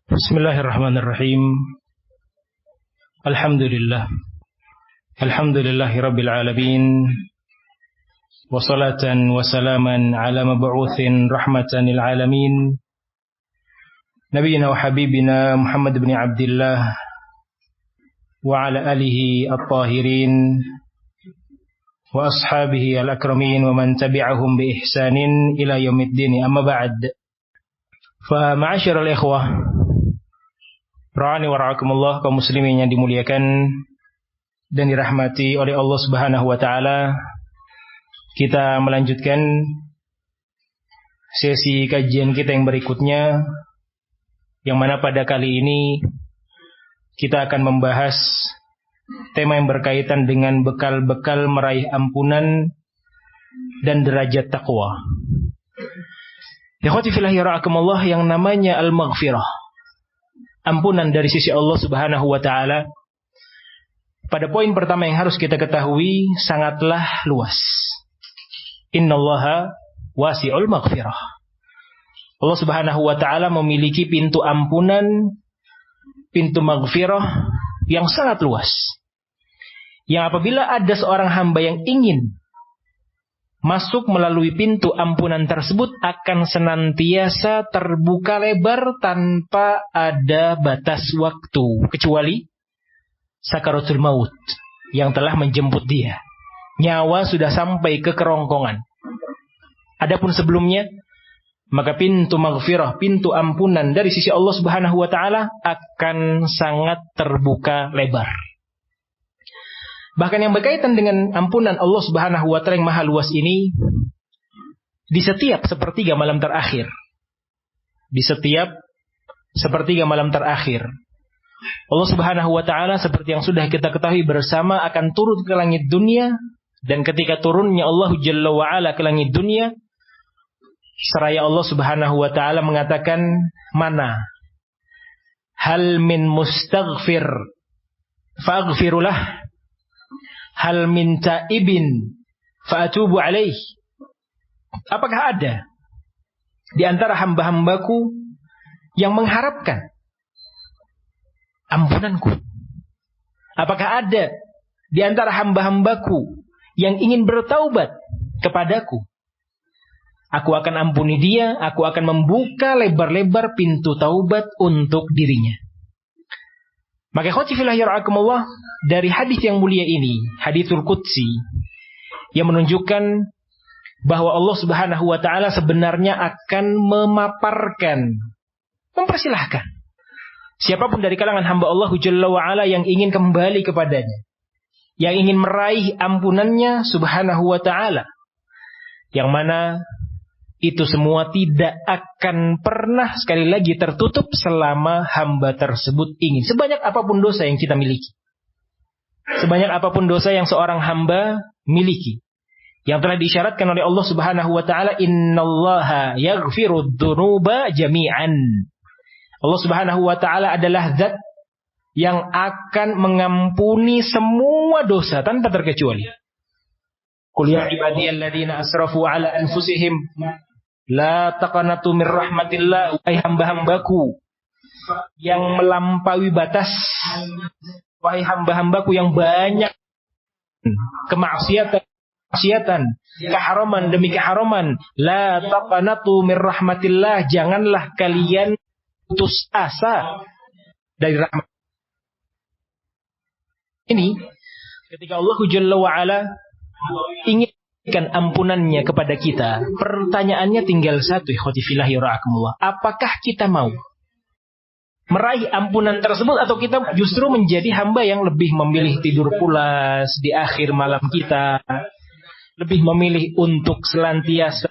Bismillahirrahmanirrahim. Alhamdulillahirabbil alamin. Wassalatan wassalaman ala mab'utsin rahmatan lil alamin. Nabiyina wa habibina Muhammad ibn Abdullah wa ala alihi at-tahirin wa ashabihi al-akramin wa man tabi'ahum bi ihsanin ila yaumiddin. Amma ba'd. Fa ma'asyiral ikhwah, ra'ani wa ra'akumullah, kaum muslimin yang dimuliakan dan dirahmati oleh Allah Subhanahu wa taala. Kita melanjutkan sesi kajian kita yang berikutnya, yang mana pada kali ini kita akan membahas tema yang berkaitan dengan bekal-bekal meraih ampunan dan derajat takwa. Ikhwati fillah ra'akumullah, yang namanya al-maghfirah, ampunan dari sisi Allah Subhanahu wa taala, pada poin pertama yang harus kita ketahui sangatlah luas. Innallaha wasi'ul maghfirah. Allah Subhanahu wa taala memiliki pintu ampunan, pintu maghfirah yang sangat luas. Yang apabila ada seorang hamba yang ingin masuk melalui pintu ampunan tersebut, akan senantiasa terbuka lebar tanpa ada batas waktu, kecuali sakaratul maut yang telah menjemput dia. Nyawa sudah sampai ke kerongkongan. Adapun sebelumnya, maka pintu maghfirah, pintu ampunan dari sisi Allah Subhanahu wa taala akan sangat terbuka lebar. Bahkan yang berkaitan dengan ampunan Allah Subhanahu wa taala yang maha luas ini, di setiap sepertiga malam terakhir, Allah Subhanahu wa taala seperti yang sudah kita ketahui bersama akan turun ke langit dunia. Dan ketika turunnya Allah Jalla wa Ala ke langit dunia, seraya Allah Subhanahu wa taala mengatakan, mana hal min mustaghfir faghfirulah, hal min taibin fa'atubu alaih. Apakah ada di antara hamba-hambaku yang mengharapkan ampunanku? Apakah ada di antara hamba-hambaku yang ingin bertaubat kepadaku? Aku akan ampuni dia, aku akan membuka lebar-lebar pintu taubat untuk dirinya. Maka khawati fillah yara'akumullah, dari hadis yang mulia ini, haditsul qudsi, yang menunjukkan bahwa Allah Subhanahu wa taala sebenarnya akan memaparkan, mempersilahkan siapapun dari kalangan hamba Allah Jalla wa Ala yang ingin kembali kepadanya, yang ingin meraih ampunannya Subhanahu wa ta'ala, yang mana itu semua tidak akan pernah sekali lagi tertutup selama hamba tersebut ingin. Sebanyak apapun dosa yang kita miliki, sebanyak apapun dosa yang seorang hamba miliki, yang telah diisyaratkan oleh Allah Subhanahu wa ta'ala, innallaha yaghfirud dzunuba jami'an. Allah Subhanahu wa ta'ala adalah zat yang akan mengampuni semua dosa tanpa terkecuali. Qul ya ibadiyalladzina asrafu ala anfusihim la taqnatu mir rahmatillah. Wahai hamba-hambaku yang melampaui batas, wahai hamba-hambaku yang banyak kemaksiatan, keharaman demi keharaman, la taqnatu mir rahmatillah, janganlah kalian putus asa dari rahmat. Ini ketika Allah Jalla wa Ala ingin memberikan ampunannya kepada kita, pertanyaannya tinggal satu, ikhwati fillah yara'akumullah. Apakah kita mau meraih ampunan tersebut, atau kita justru menjadi hamba yang lebih memilih tidur pulas di akhir malam kita, lebih memilih untuk senantiasa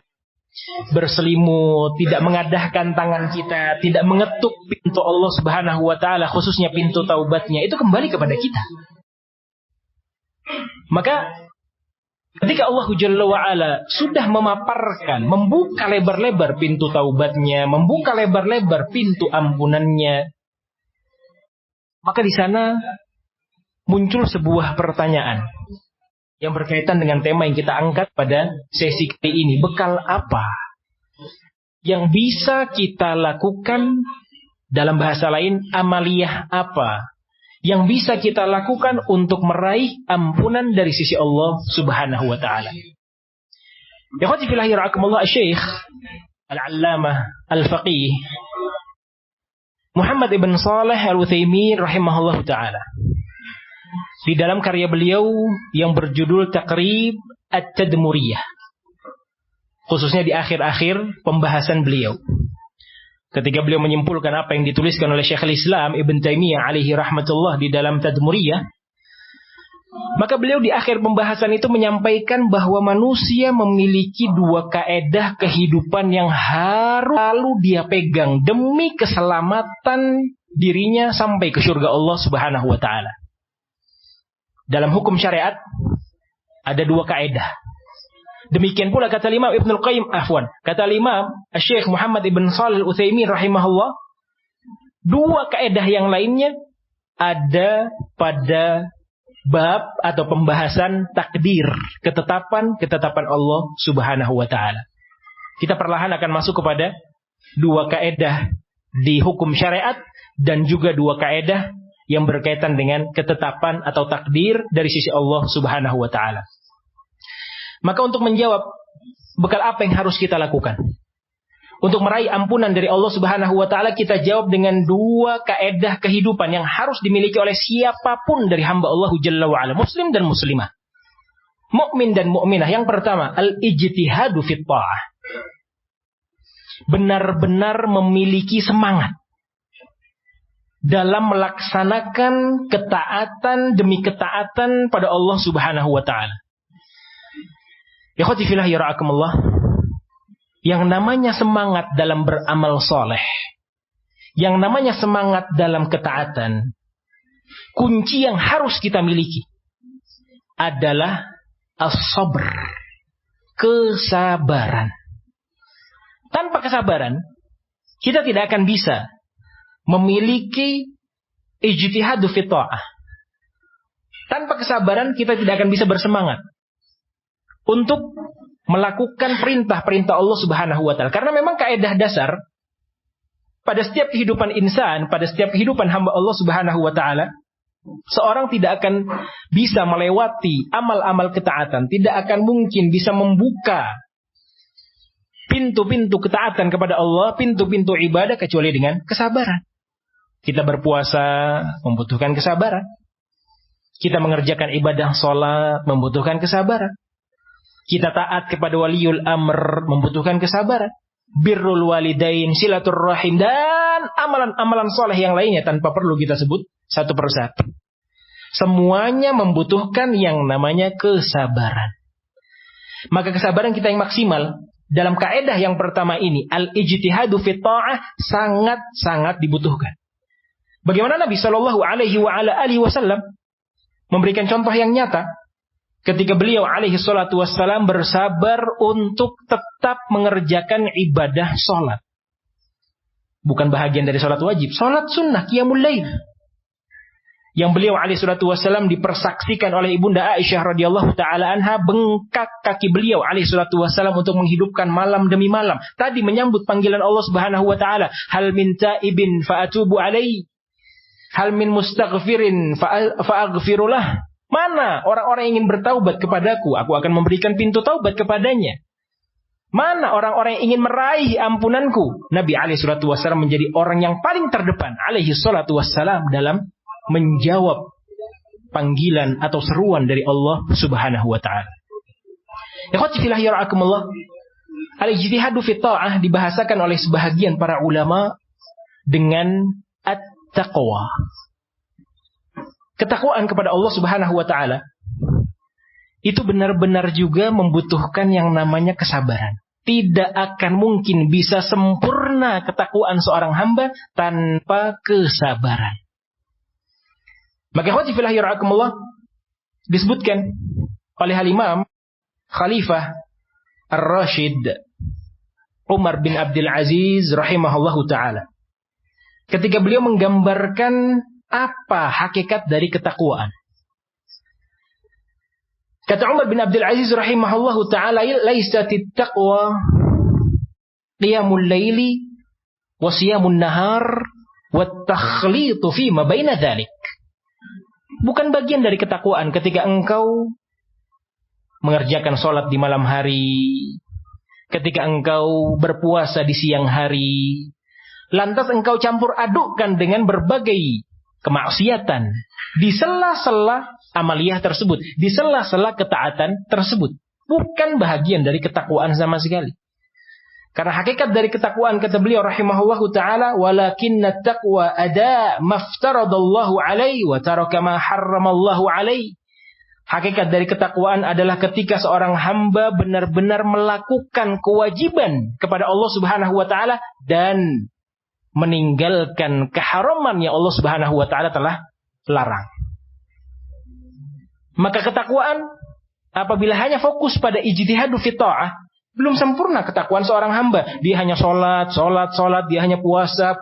berselimut, tidak mengadahkan tangan kita, tidak mengetuk pintu Allah Subhanahu wa taala, khususnya pintu taubatnya, itu kembali kepada kita. Maka ketika Allah Jalla wa Ala sudah memaparkan, membuka lebar-lebar pintu taubatnya, membuka lebar-lebar pintu ampunannya, maka di sana muncul sebuah pertanyaan yang berkaitan dengan tema yang kita angkat pada sesi kali ini. Bekal apa yang bisa kita lakukan Dalam bahasa lain, amaliyah apa yang bisa kita lakukan untuk meraih ampunan dari sisi Allah Subhanahu wa taala. Ikhwati fillah rahimakumullah, Syekh Al-Allamah Al-Faqih Muhammad ibn Shalih Al-Utsaimin rahimahullah taala, di dalam karya beliau yang berjudul Taqrib At-Tadmuriyah, khususnya di akhir-akhir pembahasan beliau, ketika beliau menyimpulkan apa yang dituliskan oleh Syekhul Islam Ibn Taimiyah alaihi rahmatullah di dalam Tadmuriyah, maka beliau di akhir pembahasan itu menyampaikan bahwa manusia memiliki dua kaedah kehidupan yang harus selalu dia pegang demi keselamatan dirinya sampai ke surga Allah Subhanahu wa taala. Dalam hukum syariat ada dua kaedah. Demikian pula kata Imam Ibnul Qayyim, kata Imam Syekh Muhammad ibn Shalih Al-Utsaimin rahimahullah, dua kaedah yang lainnya ada pada bab atau pembahasan takdir, ketetapan Allah Subhanahu wa taala. Kita perlahan akan masuk kepada dua kaedah di hukum syariat dan juga dua kaedah yang berkaitan dengan ketetapan atau takdir dari sisi Allah Subhanahu wa taala. Maka untuk menjawab bekal apa yang harus kita lakukan untuk meraih ampunan dari Allah Subhanahu wa taala, kita jawab dengan dua kaedah kehidupan yang harus dimiliki oleh siapapun dari hamba Allah Jalla wa ala, muslim dan muslimah, mukmin dan mukminah. Yang pertama, al-ijtihadu fit ta'ah. Benar-benar memiliki semangat dalam melaksanakan ketaatan demi ketaatan pada Allah Subhanahu wa taala. Ikhwati fillah yara'akumullah, yang namanya semangat dalam beramal soleh, yang namanya semangat dalam ketaatan, kunci yang harus kita miliki adalah as-sabr, kesabaran. Tanpa kesabaran, kita tidak akan bisa memiliki ijtihadu fit ta'ah. Tanpa kesabaran, kita tidak akan bisa bersemangat untuk melakukan perintah-perintah Allah Subhanahu wa taala. Karena memang kaedah dasar pada setiap kehidupan insan, pada setiap kehidupan hamba Allah Subhanahu wa taala, seorang tidak akan bisa melewati amal-amal ketaatan, tidak akan mungkin bisa membuka pintu-pintu ketaatan kepada Allah, pintu-pintu ibadah kecuali dengan kesabaran. Kita berpuasa membutuhkan kesabaran. Kita mengerjakan ibadah salat membutuhkan kesabaran. Kita taat kepada waliul amr membutuhkan kesabaran. Birrul walidain, silaturrahim, dan amalan-amalan soleh yang lainnya tanpa perlu kita sebut satu persatu. Semuanya membutuhkan yang namanya kesabaran. Maka kesabaran kita yang maksimal dalam kaedah yang pertama ini, al-ijtihadu fit ta'ah, sangat-sangat dibutuhkan. Bagaimana Nabi Shallallahu Alaihi Wasallam memberikan contoh yang nyata ketika beliau alaihi salatu wassalam bersabar untuk tetap mengerjakan ibadah sholat. Bukan bahagian dari sholat wajib, sholat sunnah, qiyamul lail. Yang beliau alaihi salatu wassalam dipersaksikan oleh ibunda Aisyah radhiyallahu taala anha, bengkak kaki beliau alaihi salatu wassalam untuk menghidupkan malam demi malam. Tadi menyambut panggilan Allah Subhanahu wa taala, hal min taibin fa atubu alaihi, hal min mustaghfirin fa aghfirullah. Mana orang-orang yang ingin bertaubat kepadaku, aku akan memberikan pintu taubat kepadanya. Mana orang-orang yang ingin meraih ampunanku, Nabi alaihi salatu wassalam menjadi orang yang paling terdepan alaihi salatu wassalam dalam menjawab panggilan atau seruan dari Allah Subhanahu wa taala. Ikhwati fillah yara'akumullah, al-ijtihadu fit ta'ah dibahasakan oleh sebahagian para ulama dengan at-taqwa. Ketakwaan kepada Allah Subhanahu wa taala itu benar-benar juga membutuhkan yang namanya kesabaran. Tidak akan mungkin bisa sempurna ketakwaan seorang hamba tanpa kesabaran. Maka ikhwati fillah yara'akumullah, disebutkan oleh Al-Imam Khalifah Ar-Rashid Umar bin Abdul Aziz rahimahullahu taala, ketika beliau menggambarkan apa hakikat dari ketakwaan. Kata Umar bin Abdul Aziz rahimahullahu ta'ala, laisatit taqwa qiyamul laili wa siyamun nahar wat-takhlitu fi ma baina dzalik. Bukan bagian dari ketakwaan ketika engkau mengerjakan sholat di malam hari, ketika engkau berpuasa di siang hari, lantas engkau campur adukkan dengan berbagai kemaksiatan di sela-sela amaliyah tersebut, di sela-sela ketaatan tersebut. Bukan bahagian dari ketakwaan sama sekali. Karena hakikat dari ketakwaan, kata beliau rahimahullahu ta'ala, walakinna taqwa ada maftaradallahu alaihi wa taraka ma harramallahu alaihi. Hakikat dari ketakwaan adalah ketika seorang hamba benar-benar melakukan kewajiban kepada Allah Subhanahu wa ta'ala dan meninggalkan keharaman yang Allah Subhanahu wa ta'ala telah larang. Maka ketakwaan apabila hanya fokus pada ijtihadu fi ta'ah, belum sempurna ketakwaan seorang hamba. Dia hanya sholat, dia hanya puasa,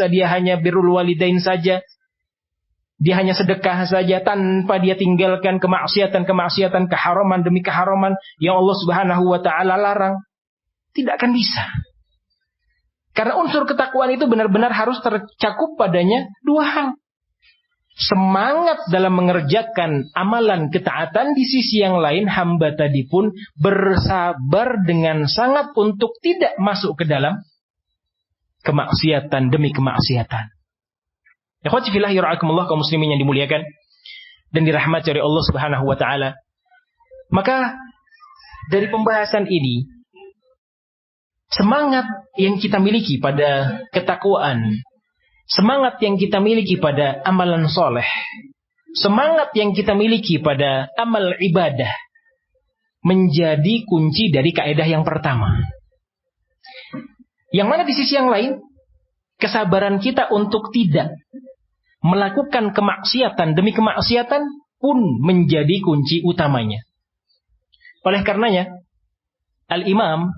dia hanya birrul walidain saja. Dia hanya sedekah saja tanpa dia tinggalkan kemaksiatan, keharaman demi keharaman yang Allah Subhanahu wa ta'ala larang. Tidak akan bisa. Karena unsur ketakwaan itu benar-benar harus tercakup padanya dua hal. Semangat dalam mengerjakan amalan ketaatan, di sisi yang lain hamba tadi pun bersabar dengan sangat untuk tidak masuk ke dalam kemaksiatan demi kemaksiatan. Ikhwati fillah yara'akumullah, kaum muslimin yang dimuliakan dan dirahmati oleh Allah Subhanahu wa taala. Maka dari pembahasan ini, semangat yang kita miliki pada ketakwaan, semangat yang kita miliki pada amalan soleh, semangat yang kita miliki pada amal ibadah menjadi kunci dari kaidah yang pertama. Yang mana di sisi yang lain, kesabaran kita untuk tidak melakukan kemaksiatan demi kemaksiatan pun menjadi kunci utamanya. Oleh karenanya, Al-Imam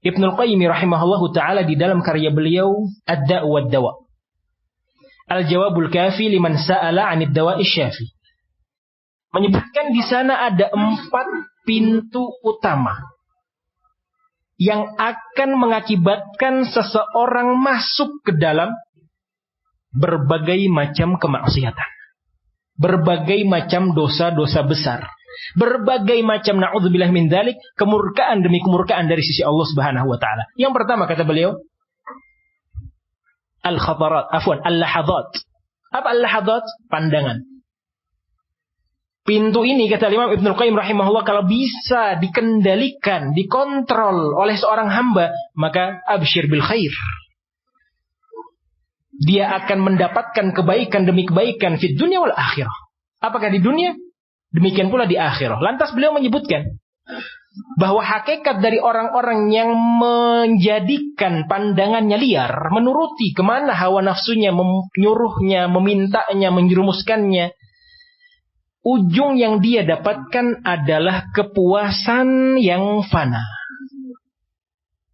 Ibnul Qayyim rahimahullahu ta'ala di dalam karya beliau Ad-Da' wad-Dawa, Al-Jawabul Kafi liman sa'ala 'anid dawa'i syafi, menyebutkan di sana ada 4 pintu utama yang akan mengakibatkan seseorang masuk ke dalam berbagai macam kemaksiatan, berbagai macam dosa-dosa besar, berbagai macam na'udzubillah min dzalik, kemurkaan demi kemurkaan dari sisi Allah Subhanahu wa taala. Yang pertama kata beliau, al-lahadat. Apa al-lahadat? Pandangan. Pintu ini kata Imam Ibnul Qayyim rahimahullah, kalau bisa dikendalikan, dikontrol oleh seorang hamba, maka absyir bil khair. Dia akan mendapatkan kebaikan demi kebaikan fid dunya wal akhirah. Apakah di dunia? Demikian pula di akhirah. Lantas beliau menyebutkan bahwa hakikat dari orang-orang yang menjadikan pandangannya liar, menuruti kemana hawa nafsunya menyuruhnya, memintanya, menjerumuskannya, ujung yang dia dapatkan adalah kepuasan yang fana.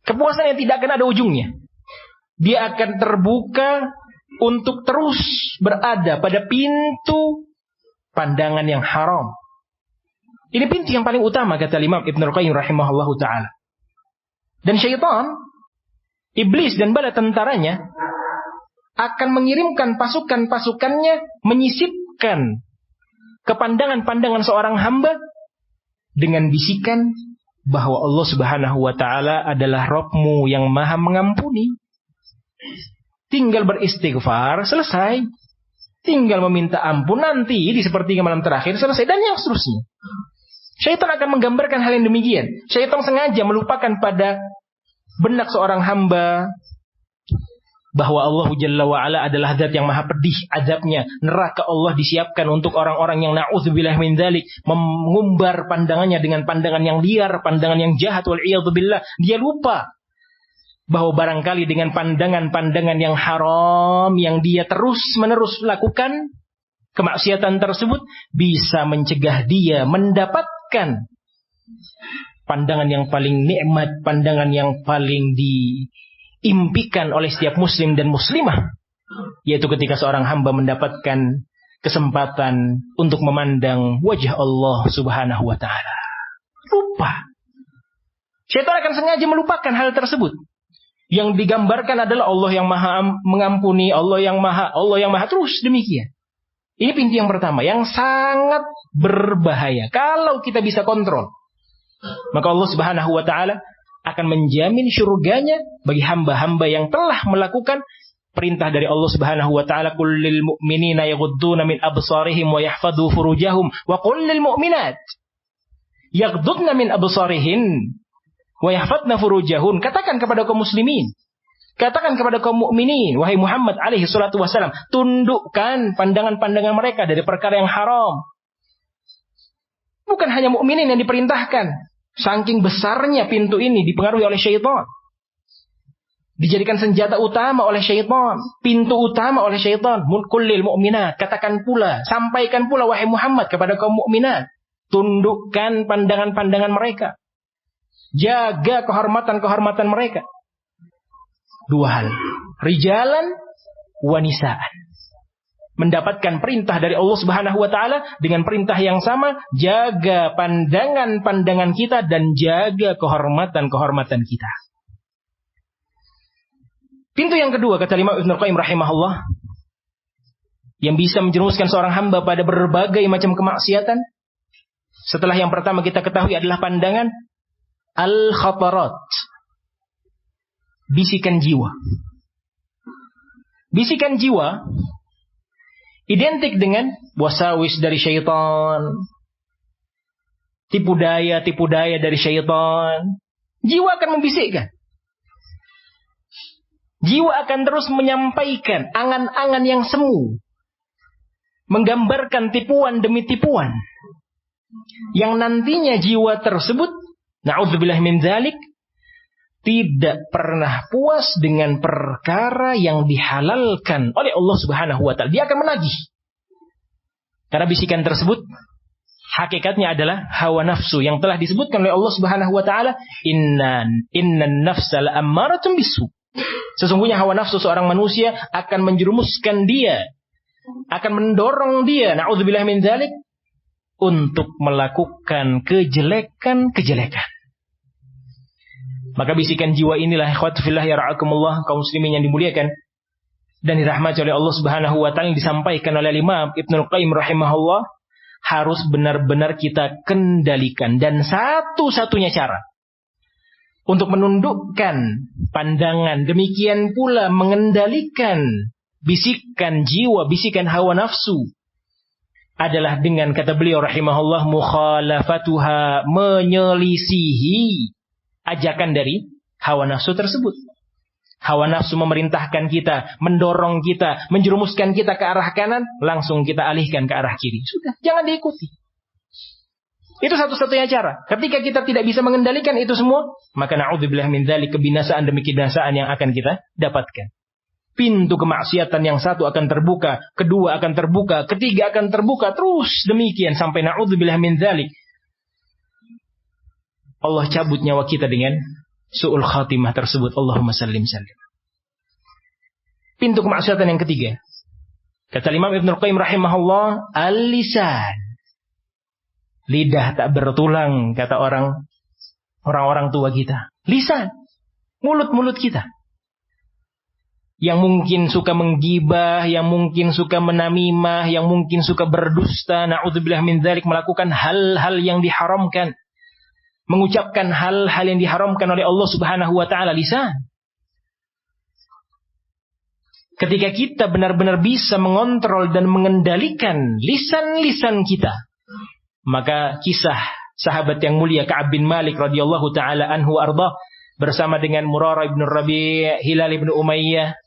Kepuasan yang tidak akan ada ujungnya. Dia akan terbuka untuk terus berada pada pintu pandangan yang haram. Ini pintu yang paling utama kata Imam Ibnul Qayyim rahimahullahu ta'ala. Dan syaitan, iblis dan bala tentaranya akan mengirimkan pasukan-pasukannya menyisipkan ke pandangan-pandangan seorang hamba dengan bisikan bahwa Allah Subhanahu wa ta'ala adalah Rabbmu yang maha mengampuni. Tinggal beristighfar, selesai. Tinggal meminta ampun, nanti di sepertiga malam terakhir selesai, dan yang seterusnya. Syaitan akan menggambarkan hal yang demikian. Syaitan sengaja melupakan pada benak seorang hamba bahwa Allah Jalla wa'ala adalah zat yang maha pedih azabnya. Neraka Allah disiapkan untuk orang-orang yang na'udzubillah min dzalik, mengumbar pandangannya dengan pandangan yang liar, pandangan yang jahat, wal'iyadzubillah. Dia lupa bahwa barangkali dengan pandangan-pandangan yang haram yang dia terus-menerus lakukan, kemaksiatan tersebut bisa mencegah dia mendapatkan pandangan yang paling nikmat, pandangan yang paling diimpikan oleh setiap muslim dan muslimah, yaitu ketika seorang hamba mendapatkan kesempatan untuk memandang wajah Allah Subhanahu wa ta'ala. Lupa. Syaitan akan sengaja melupakan hal tersebut. Yang digambarkan adalah Allah yang maha mengampuni, Allah yang maha terus demikian. Ini pintu yang pertama yang sangat berbahaya. Kalau kita bisa kontrol, maka Allah Subhanahu wa taala akan menjamin surganya bagi hamba-hamba yang telah melakukan perintah dari Allah Subhanahu wa taala, qul lil mu'minina yaghudduna min absarihim wa yahfadhu furujahum wa qul lil mu'minat yaghuddna min absarihin wa yahfadna furujahun. Katakan kepada kaum muslimin, katakan kepada kaum mukminin, wahai Muhammad alaihi salatu wasalam, tundukkan pandangan-pandangan mereka dari perkara yang haram. Bukan hanya mukminin yang diperintahkan. Saking besarnya pintu ini dipengaruhi oleh syaitan. Dijadikan senjata utama oleh syaitan, pintu utama oleh syaitan. Kullil mu'minat, katakan pula, sampaikan pula wahai Muhammad kepada kaum mukminat, tundukkan pandangan-pandangan mereka. Jaga kehormatan-kehormatan mereka. Dua hal, rijalan wa nisaan. Mendapatkan perintah dari Allah Subhanahu wa taala dengan perintah yang sama, jaga pandangan-pandangan kita dan jaga kehormatan-kehormatan kita. Pintu yang kedua, kata Imam Ibnu Qayyim rahimahullah, yang bisa menjerumuskan seorang hamba pada berbagai macam kemaksiatan, setelah yang pertama kita ketahui adalah pandangan al-khatarat, bisikan jiwa. Bisikan jiwa identik dengan wasawis dari syaitan, tipu daya dari syaitan. Jiwa akan membisikkan. Jiwa akan terus menyampaikan angan-angan yang semu, menggambarkan tipuan demi tipuan, yang nantinya jiwa tersebut, na'udzubillah min dzalik, tidak pernah puas dengan perkara yang dihalalkan oleh Allah Subhanahu wa taala. Dia akan menagih. Karena bisikan tersebut hakikatnya adalah hawa nafsu yang telah disebutkan oleh Allah Subhanahu wa taala, innan nafsa la'ammaratun bisu. Sesungguhnya hawa nafsu seorang manusia akan menjerumuskan dia, akan mendorong dia, na'udzubillah min dzalik, untuk melakukan kejelekan-kejelekan. Maka bisikan jiwa inilah, ikhwati fillah ya ra'akumullah, kaum muslimin yang dimuliakan dan dirahmati oleh Allah Subhanahu wa taala, yang disampaikan oleh Imam Ibnu Qayyim rahimahullah, harus benar-benar kita kendalikan. Dan satu-satunya cara untuk menundukkan pandangan, demikian pula mengendalikan bisikan jiwa, bisikan hawa nafsu, adalah dengan, kata beliau rahimahullah, mukhalafatuha, menyelisihi ajakan dari hawa nafsu tersebut. Hawa nafsu memerintahkan kita, mendorong kita, menjerumuskan kita ke arah kanan, langsung kita alihkan ke arah kiri. Sudah, jangan diikuti. Itu satu-satunya cara. Ketika kita tidak bisa mengendalikan itu semua, maka na'udzubillah min dzalik, kebinasaan demi kebinasaan yang akan kita dapatkan. Pintu kemaksiatan yang satu akan terbuka, kedua akan terbuka, ketiga akan terbuka, terus demikian sampai na'udzubillah min dzalik Allah cabut nyawa kita dengan su'ul khatimah tersebut. Allahumma sallim sallim. Pintu kemaksiatan yang ketiga, kata Imam Ibnu Qayyim rahimahullah, al-lisan. Lidah tak bertulang, kata orang-orang tua kita. Lisan, mulut-mulut kita, yang mungkin suka menggibah, yang mungkin suka menamimah, yang mungkin suka berdusta, na'udzubillah min dzalik, melakukan hal-hal yang diharamkan, mengucapkan hal-hal yang diharamkan oleh Allah Subhanahu wa taala. Lisan. Ketika kita benar-benar bisa mengontrol dan mengendalikan lisan-lisan kita, maka kisah sahabat yang mulia Ka'ab bin Malik radhiyallahu taala anhu arda bersama dengan Murarah ibn Rabi', Hilal ibn Umayyah,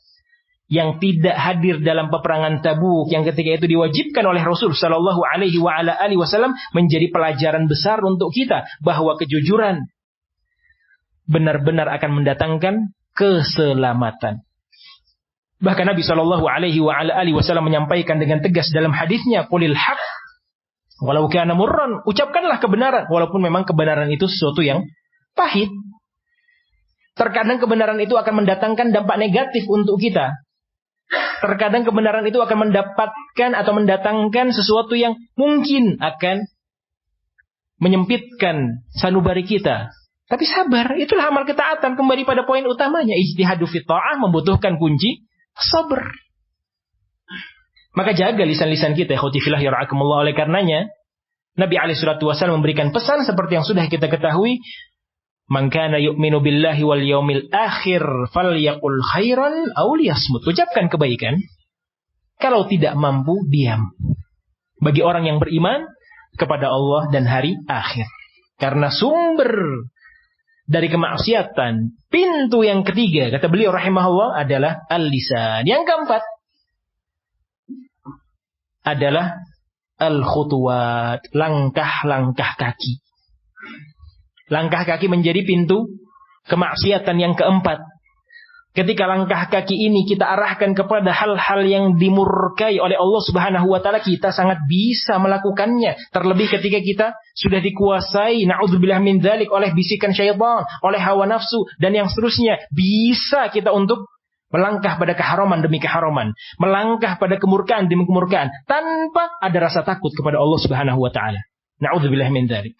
yang tidak hadir dalam peperangan Tabuk, yang ketika itu diwajibkan oleh Rasul sallallahu alaihi wa ala alihi wasallam, menjadi pelajaran besar untuk kita bahwa kejujuran benar-benar akan mendatangkan keselamatan. Bahkan Nabi sallallahu alaihi wa ala alihi wasallam menyampaikan dengan tegas dalam hadisnya, qulil haq walau kana murran, ucapkanlah kebenaran walaupun memang kebenaran itu sesuatu yang pahit. Terkadang kebenaran itu akan mendatangkan dampak negatif untuk kita. Terkadang kebenaran itu akan mendapatkan atau mendatangkan sesuatu yang mungkin akan menyempitkan sanubari kita. Tapi sabar, itulah amal ketaatan. Kembali pada poin utamanya, ijtihadu fit ta'ah membutuhkan kunci sabar. Maka jaga lisan-lisan kita, ikhwati fillah yarhakumullah. Oleh karenanya Nabi alaihi salatu wasallam memberikan pesan seperti yang sudah kita ketahui, man kana yu'minu billahi wal yaumil akhir falyaqul khairan aw liyasmut. Ucapkan kebaikan, kalau tidak mampu diam. Bagi orang yang beriman kepada Allah dan hari akhir. Karena sumber dari kemaksiatan, pintu yang ketiga, kata beliau rahimahullah, adalah al-lisan. Yang keempat adalah al-khutuwat, langkah-langkah kaki. Langkah kaki menjadi pintu kemaksiatan yang keempat. Ketika langkah kaki ini kita arahkan kepada hal-hal yang dimurkai oleh Allah Subhanahu wa taala, kita sangat bisa melakukannya. Terlebih ketika kita sudah dikuasai, na'udzubillah min dzalik, oleh bisikan syaitan, oleh hawa nafsu dan yang seterusnya. Bisa kita untuk melangkah pada keharaman demi keharaman, melangkah pada kemurkaan demi kemurkaan, tanpa ada rasa takut kepada Allah Subhanahu wa taala. Na'udzubillah min dzalik.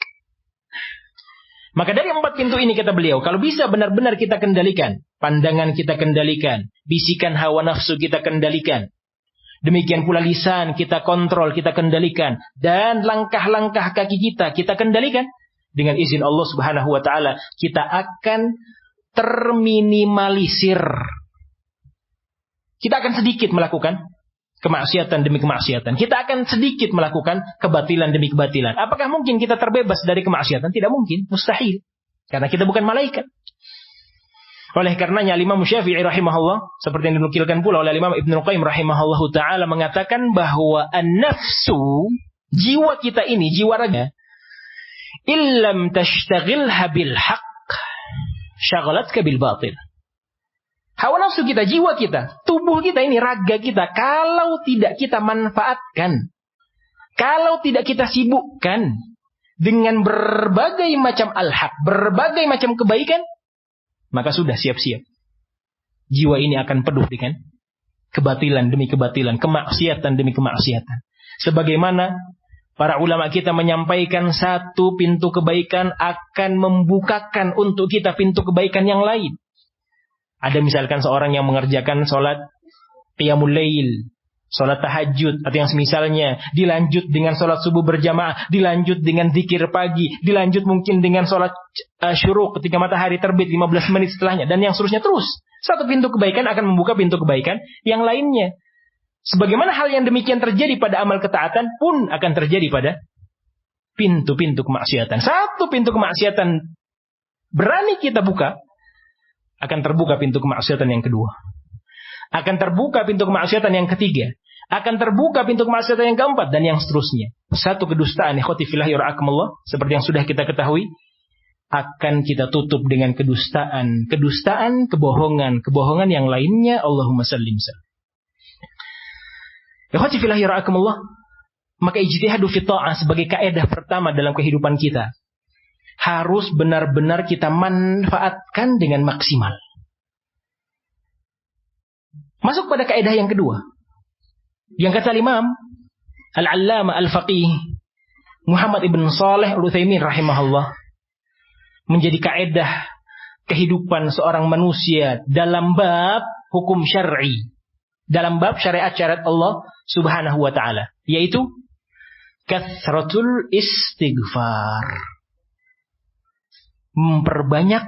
Maka dari 4 pintu ini kata beliau, kalau bisa benar-benar kita kendalikan, pandangan kita kendalikan, bisikan hawa nafsu kita kendalikan, demikian pula lisan kita kontrol, kita kendalikan, dan langkah-langkah kaki kita kendalikan, dengan izin Allah Subhanahu wa taala, kita akan terminimalisir. Kita akan sedikit melakukan kemaksiatan demi kemaksiatan. Kita akan sedikit melakukan kebatilan demi kebatilan. Apakah mungkin kita terbebas dari kemaksiatan? Tidak mungkin, mustahil. Karena kita bukan malaikat. Oleh karenanya Imam Syafi'i rahimahullah, seperti yang dinukilkan pula oleh Imam Ibnu Qayyim rahimahullah taala, mengatakan bahwa an-nafsu, jiwa kita ini, jiwa raga, illam tashtaghilha bil haqq syaghlatka bil batil. Hawa nafsu kita, jiwa kita, tubuh kita ini, raga kita, kalau tidak kita manfaatkan, kalau tidak kita sibukkan dengan berbagai macam al-haq, berbagai macam kebaikan, maka sudah siap-siap. Jiwa ini akan penuh dengan kebatilan demi kebatilan, kemaksiatan demi kemaksiatan. Sebagaimana para ulama kita menyampaikan, satu pintu kebaikan akan membukakan untuk kita pintu kebaikan yang lain. Ada misalkan seorang yang mengerjakan sholat qiyamul lail, sholat tahajud, atau yang semisalnya, dilanjut dengan sholat subuh berjamaah, dilanjut dengan zikir pagi, dilanjut mungkin dengan sholat syuruk ketika matahari terbit 15 menit setelahnya, dan yang seterusnya terus. Satu pintu kebaikan akan membuka pintu kebaikan yang lainnya. Sebagaimana hal yang demikian terjadi pada amal ketaatan pun akan terjadi pada pintu-pintu kemaksiatan. Satu pintu kemaksiatan berani kita buka, akan terbuka pintu kemaksiatan yang kedua. Akan terbuka pintu kemaksiatan yang ketiga. Akan terbuka pintu kemaksiatan yang keempat, dan yang seterusnya. Satu kedustaan, ikhwati fillah yarhakumullah, seperti yang sudah kita ketahui, akan kita tutup dengan kedustaan, kebohongan yang lainnya. Allahumma sallim sallim. Ikhwati fillah yarhakumullah, maka ijtihadu fi ta'ah sebagai kaidah pertama dalam kehidupan kita harus benar-benar kita manfaatkan dengan maksimal. Masuk pada kaidah yang kedua, yang kata Imam Al-Allamah Al-Faqih Muhammad ibn Shalih Al-Utsaimin rahimahullah, menjadi kaidah kehidupan seorang manusia dalam bab hukum syar'i, dalam bab syariat-syariat Allah Subhanahu wa taala, yaitu kathratul istighfar. Memperbanyak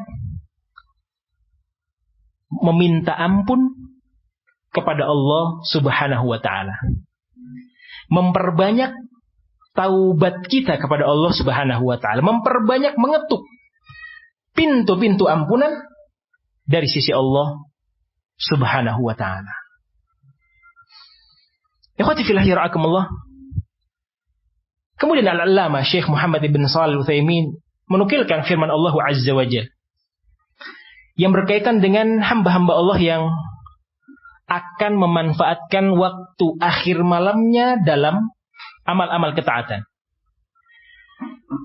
meminta ampun kepada Allah Subhanahu wa taala. Memperbanyak taubat kita kepada Allah Subhanahu wa taala, memperbanyak mengetuk pintu-pintu ampunan dari sisi Allah Subhanahu wa taala. Ikhwati fillah yarhakumullah. Kemudian Al-Allamah Syekh Muhammad ibn Shalih Al-Utsaimin menukilkan firman Allah Azza wa Jalla yang berkaitan dengan hamba-hamba Allah yang akan memanfaatkan waktu akhir malamnya dalam amal-amal ketaatan.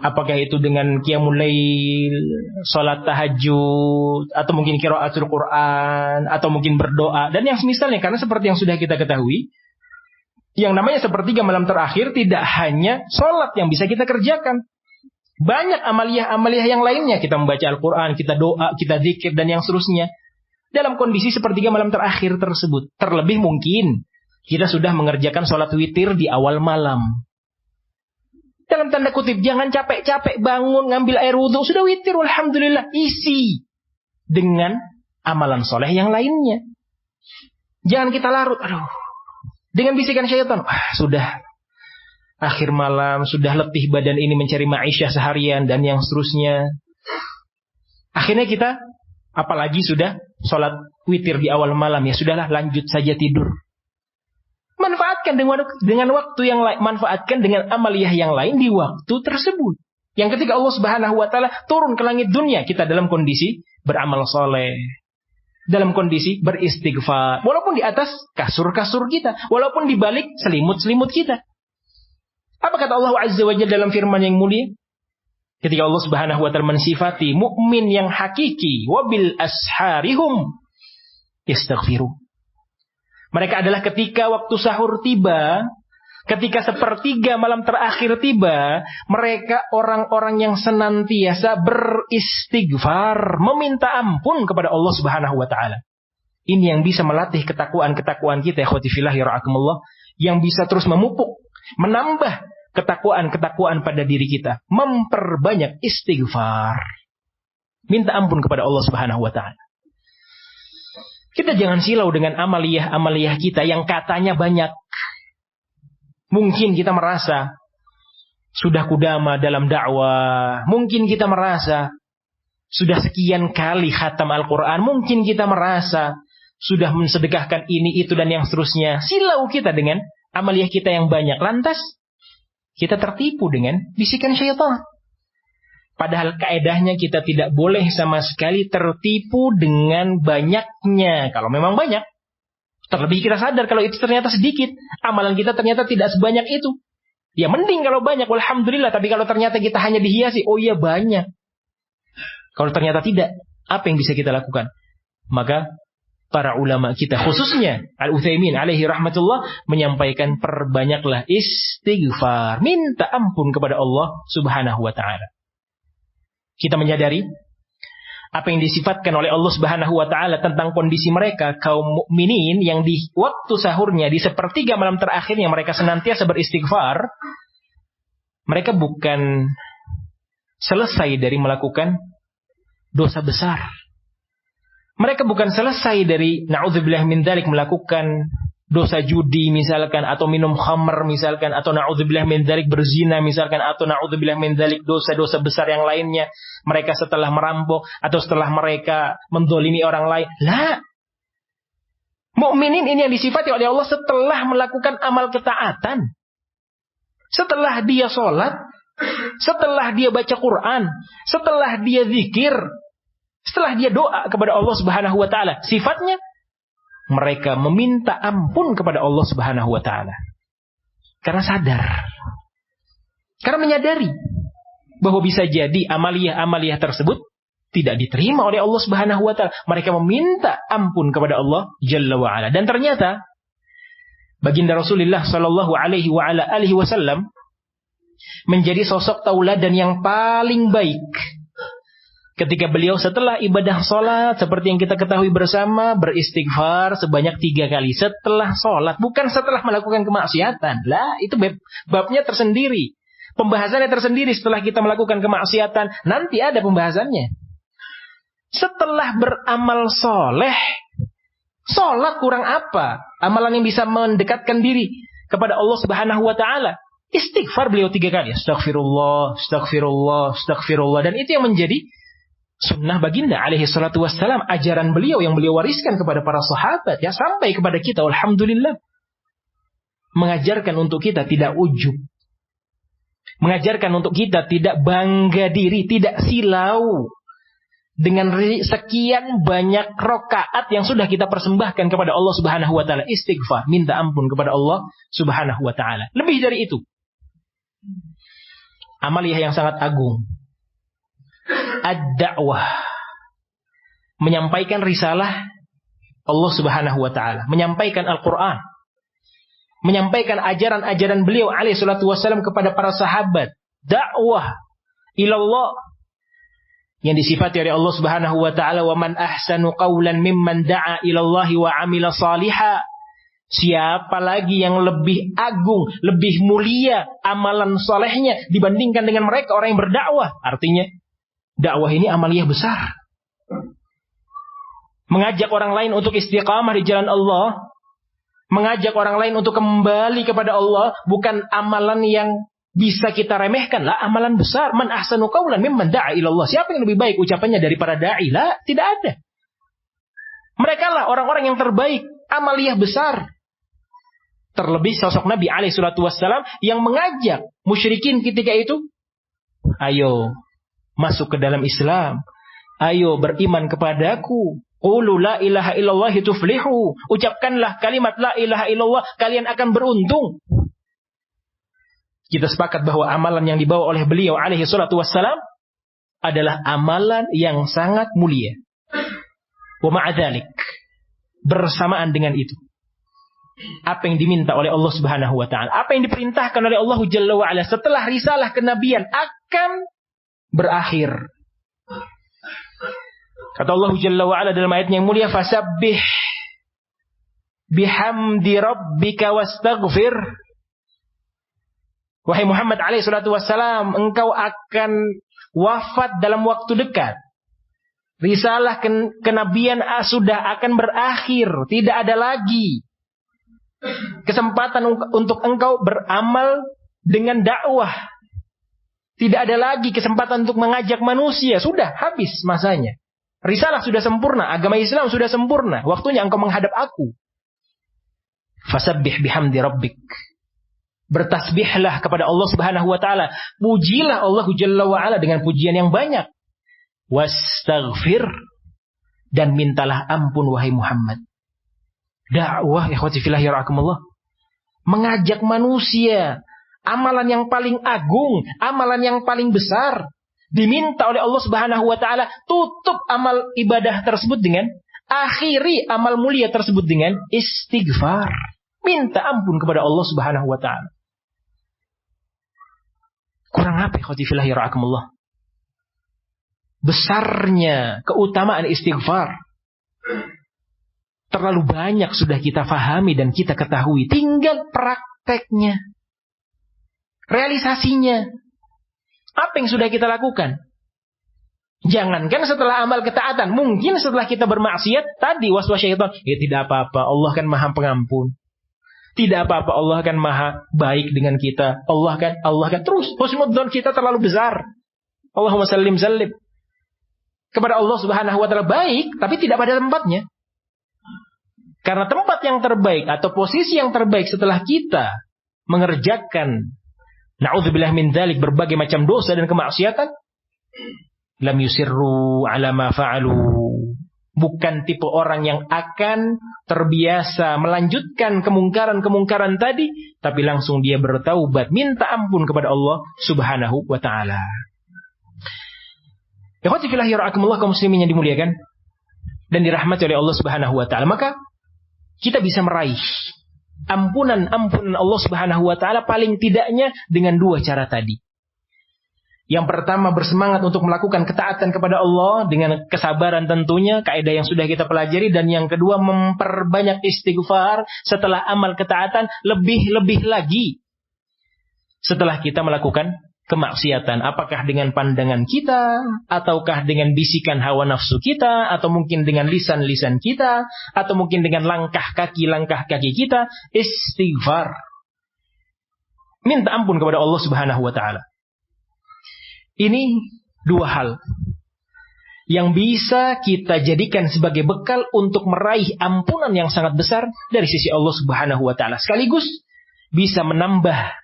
Apakah itu dengan qiyamul lail, salat tahajud, atau mungkin qiraatul Quran, atau mungkin berdoa, dan yang semisalnya. Karena seperti yang sudah kita ketahui, yang namanya sepertiga malam terakhir tidak hanya salat yang bisa kita kerjakan. Banyak amaliyah-amaliyah yang lainnya. Kita membaca Al-Quran, kita doa, kita zikir, dan yang seterusnya. Dalam kondisi sepertiga malam terakhir tersebut. Terlebih mungkin kita sudah mengerjakan sholat witir di awal malam. Dalam tanda kutip, jangan capek-capek bangun, ngambil air wudhu. Sudah witir, alhamdulillah. Isi dengan amalan soleh yang lainnya. Jangan kita larut. Dengan bisikan syaitan. Sudah. Akhir malam, sudah letih badan ini mencari ma'isyah seharian dan yang seterusnya. Akhirnya kita, apalagi sudah sholat witir di awal malam, ya sudahlah lanjut saja tidur. Manfaatkan dengan waktu yang lain, manfaatkan dengan amaliyah yang lain di waktu tersebut. Yang ketika Allah Subhanahu wa taala turun ke langit dunia, kita dalam kondisi beramal soleh. Dalam kondisi beristighfar. Walaupun di atas kasur-kasur kita, walaupun di balik selimut-selimut kita. Apa kata Allah Azza wa Jalla dalam firman yang mulia? Ketika Allah Subhanahu wa taala mensifati mukmin yang hakiki, wabil asharihum yastaghfiru. Mereka adalah ketika waktu sahur tiba, ketika sepertiga malam terakhir tiba, mereka orang-orang yang senantiasa beristighfar, meminta ampun kepada Allah Subhanahu wa taala. Ini yang bisa melatih ketakwaan-ketakwaan kita, ikhwati fillah yara'akumullah, yang bisa terus memupuk, menambah ketakwaan-ketakwaan pada diri kita, memperbanyak istighfar, minta ampun kepada Allah Subhanahu wa taala. Kita jangan silau dengan amaliyah-amaliyah kita yang katanya banyak. Mungkin kita merasa sudah kudama dalam dakwah, mungkin kita merasa sudah sekian kali khatam Al-Quran, mungkin kita merasa sudah mensedekahkan ini, itu, dan yang seterusnya. Silau kita dengan amaliyah kita yang banyak. Lantas kita tertipu dengan bisikan syaitan. Padahal kaedahnya kita tidak boleh sama sekali tertipu dengan banyaknya. Kalau memang banyak. Terlebih kita sadar kalau itu ternyata sedikit. Amalan kita ternyata tidak sebanyak itu. Ya mending kalau banyak, alhamdulillah. Tapi kalau ternyata kita hanya dihiasi, oh iya banyak. Kalau ternyata tidak, apa yang bisa kita lakukan? Maka para ulama kita, khususnya Al-Utsaimin alaihi rahmatullah, menyampaikan perbanyaklah istighfar, minta ampun kepada Allah Subhanahu wa taala. Kita menyadari apa yang disifatkan oleh Allah Subhanahu wa taala tentang kondisi mereka kaum mukminin yang di waktu sahurnya, di sepertiga malam terakhirnya mereka senantiasa beristighfar. Mereka bukan selesai dari melakukan dosa besar. Mereka bukan selesai dari na'udzubillah min dzalik melakukan dosa judi misalkan, atau minum khamr misalkan, atau na'udzubillah min dzalik berzina misalkan, atau na'udzubillah min dzalik dosa-dosa besar yang lainnya. Mereka setelah merampok atau setelah mereka mendolimi orang lain. Lah. Mukminin ini yang disifati oleh Allah setelah melakukan amal ketaatan. Setelah dia sholat, setelah dia baca Quran, setelah dia zikir, setelah dia doa kepada Allah Subhanahu wa taala. Sifatnya mereka meminta ampun kepada Allah Subhanahu wa taala. Karena sadar. Karena menyadari bahwa bisa jadi amaliyah-amaliyah tersebut tidak diterima oleh Allah Subhanahu wa taala. Mereka meminta ampun kepada Allah Jalla wa ala. Dan ternyata baginda Rasulullah sallallahu alaihi wa ala alihi wasallam menjadi sosok tauladan yang paling baik. Ketika beliau setelah ibadah sholat, seperti yang kita ketahui bersama, beristighfar sebanyak 3 kali setelah sholat. Bukan setelah melakukan kemaksiatan. Lah, itu babnya tersendiri. Pembahasannya tersendiri setelah kita melakukan kemaksiatan. Nanti ada pembahasannya. Setelah beramal soleh, sholat kurang apa? Amalan yang bisa mendekatkan diri kepada Allah Subhanahu wa ta'ala. Istighfar beliau 3 kali. Astaghfirullah, astaghfirullah, astaghfirullah. Dan itu yang menjadi sunnah baginda alaihi salatu wassalam, ajaran beliau yang beliau wariskan kepada para sahabat, ya sampai kepada kita, alhamdulillah. Mengajarkan untuk kita tidak ujub. Mengajarkan untuk kita tidak bangga diri, tidak silau dengan sekian banyak rakaat yang sudah kita persembahkan kepada Allah Subhanahu wa taala. Istighfar, minta ampun kepada Allah Subhanahu wa taala. Lebih dari itu, amaliyah yang sangat agung, ad-da'wah, menyampaikan risalah Allah Subhanahu wa taala, menyampaikan Al-Qur'an, menyampaikan ajaran-ajaran beliau alaihi salatu wasallam kepada para sahabat. Dakwah ilallah, yang disifati oleh Allah Subhanahu wa taala, wa man ahsanu qawlan mimman da'a ilallahi wa 'amila shalihan. Siapa lagi yang lebih agung, lebih mulia amalan solehnya dibandingkan dengan mereka orang yang berdakwah? Artinya dakwah ini amaliyah besar. Mengajak orang lain untuk istiqamah di jalan Allah, mengajak orang lain untuk kembali kepada Allah, bukan amalan yang bisa kita remehkan. Lah, amalan besar. Man ahsanu qawlan mimman da'a ilallah. Siapa yang lebih baik ucapannya daripada da'i? Lah, tidak ada. Mereka lah orang-orang yang terbaik, amaliyah besar. Terlebih sosok Nabi alaihi salatu wassalam yang mengajak musyrikin ketika itu, ayo masuk ke dalam Islam, ayo beriman kepadaku, qulu la ilaha illallah tuflihu, ucapkanlah kalimat la ilaha illallah, kalian akan beruntung. Kita sepakat bahwa amalan yang dibawa oleh beliau alaihi salatu wassalam adalah amalan yang sangat mulia. Wa ma'adzalik, bersamaan dengan itu, apa yang diminta oleh Allah Subhanahu wa taala, apa yang diperintahkan oleh Allah Jalla wa ala setelah risalah kenabian akan berakhir. Kata Allah Jalla wa ala dalam ayatnya yang mulia, fasabbih bihamdi rabbika wastaghfir. Wahai Muhammad alaihi salatu wassalam, engkau akan wafat dalam waktu dekat. Risalah kenabian sudah akan berakhir, tidak ada lagi kesempatan untuk engkau beramal dengan dakwah. Tidak ada lagi kesempatan untuk mengajak manusia. Sudah habis masanya. Risalah sudah sempurna. Agama Islam sudah sempurna. Waktunya engkau menghadap aku. Fasabbih bihamdi rabbik. Bertasbihlah kepada Allah Subhanahu wa taala. Pujilah Allah Jalla wa ala dengan pujian yang banyak. Wastaghfir, dan mintalah ampun wahai Muhammad. Dakwah, ikhwati fillah yarhakumullah, mengajak manusia, amalan yang paling agung, amalan yang paling besar, diminta oleh Allah Subhanahu wa taala. Tutup amal ibadah tersebut dengan, akhiri amal mulia tersebut dengan istighfar, minta ampun kepada Allah Subhanahu wa taala. Kurang apa ikhwati fillah yarhakumullah? Besarnya keutamaan istighfar terlalu banyak sudah kita fahami dan kita ketahui. Tinggal prakteknya, realisasinya. Apa yang sudah kita lakukan? Jangankan setelah amal ketaatan, mungkin setelah kita bermaksiat, tadi waswas syaitan, ya tidak apa-apa, Allah kan maha pengampun. Tidak apa-apa, Allah kan maha baik dengan kita. Allah kan terus, husnudzon kita terlalu besar. Allahumma sallim. Kepada Allah Subhanahu wa taala baik, tapi tidak pada tempatnya. Karena tempat yang terbaik atau posisi yang terbaik setelah kita mengerjakan, na'udzubillah min dzalik, berbagai macam dosa dan kemaksiatan, lam yusirru ala ma fa'alu. Bukan tipe orang yang akan terbiasa melanjutkan kemungkaran-kemungkaran tadi, tapi langsung dia bertaubat, minta ampun kepada Allah Subhanahu wa taala. Ikhwati fillah yarhakumullah, kaum muslimin yang dimuliakan dan dirahmati oleh Allah Subhanahu wa taala, maka kita bisa meraih ampunan Allah Subhanahu wa taala paling tidaknya dengan dua cara tadi. Yang pertama, bersemangat untuk melakukan ketaatan kepada Allah dengan kesabaran tentunya, kaidah yang sudah kita pelajari. Dan yang kedua, memperbanyak istighfar setelah amal ketaatan, lebih-lebih lagi setelah kita melakukan kemaksiatan. Apakah dengan pandangan kita, ataukah dengan bisikan hawa nafsu kita, atau mungkin dengan lisan-lisan kita, atau mungkin dengan langkah kaki kita. Istighfar, minta ampun kepada Allah Subhanahu wa taala. Ini dua hal yang bisa kita jadikan sebagai bekal untuk meraih ampunan yang sangat besar dari sisi Allah Subhanahu wa taala. Sekaligus bisa menambah,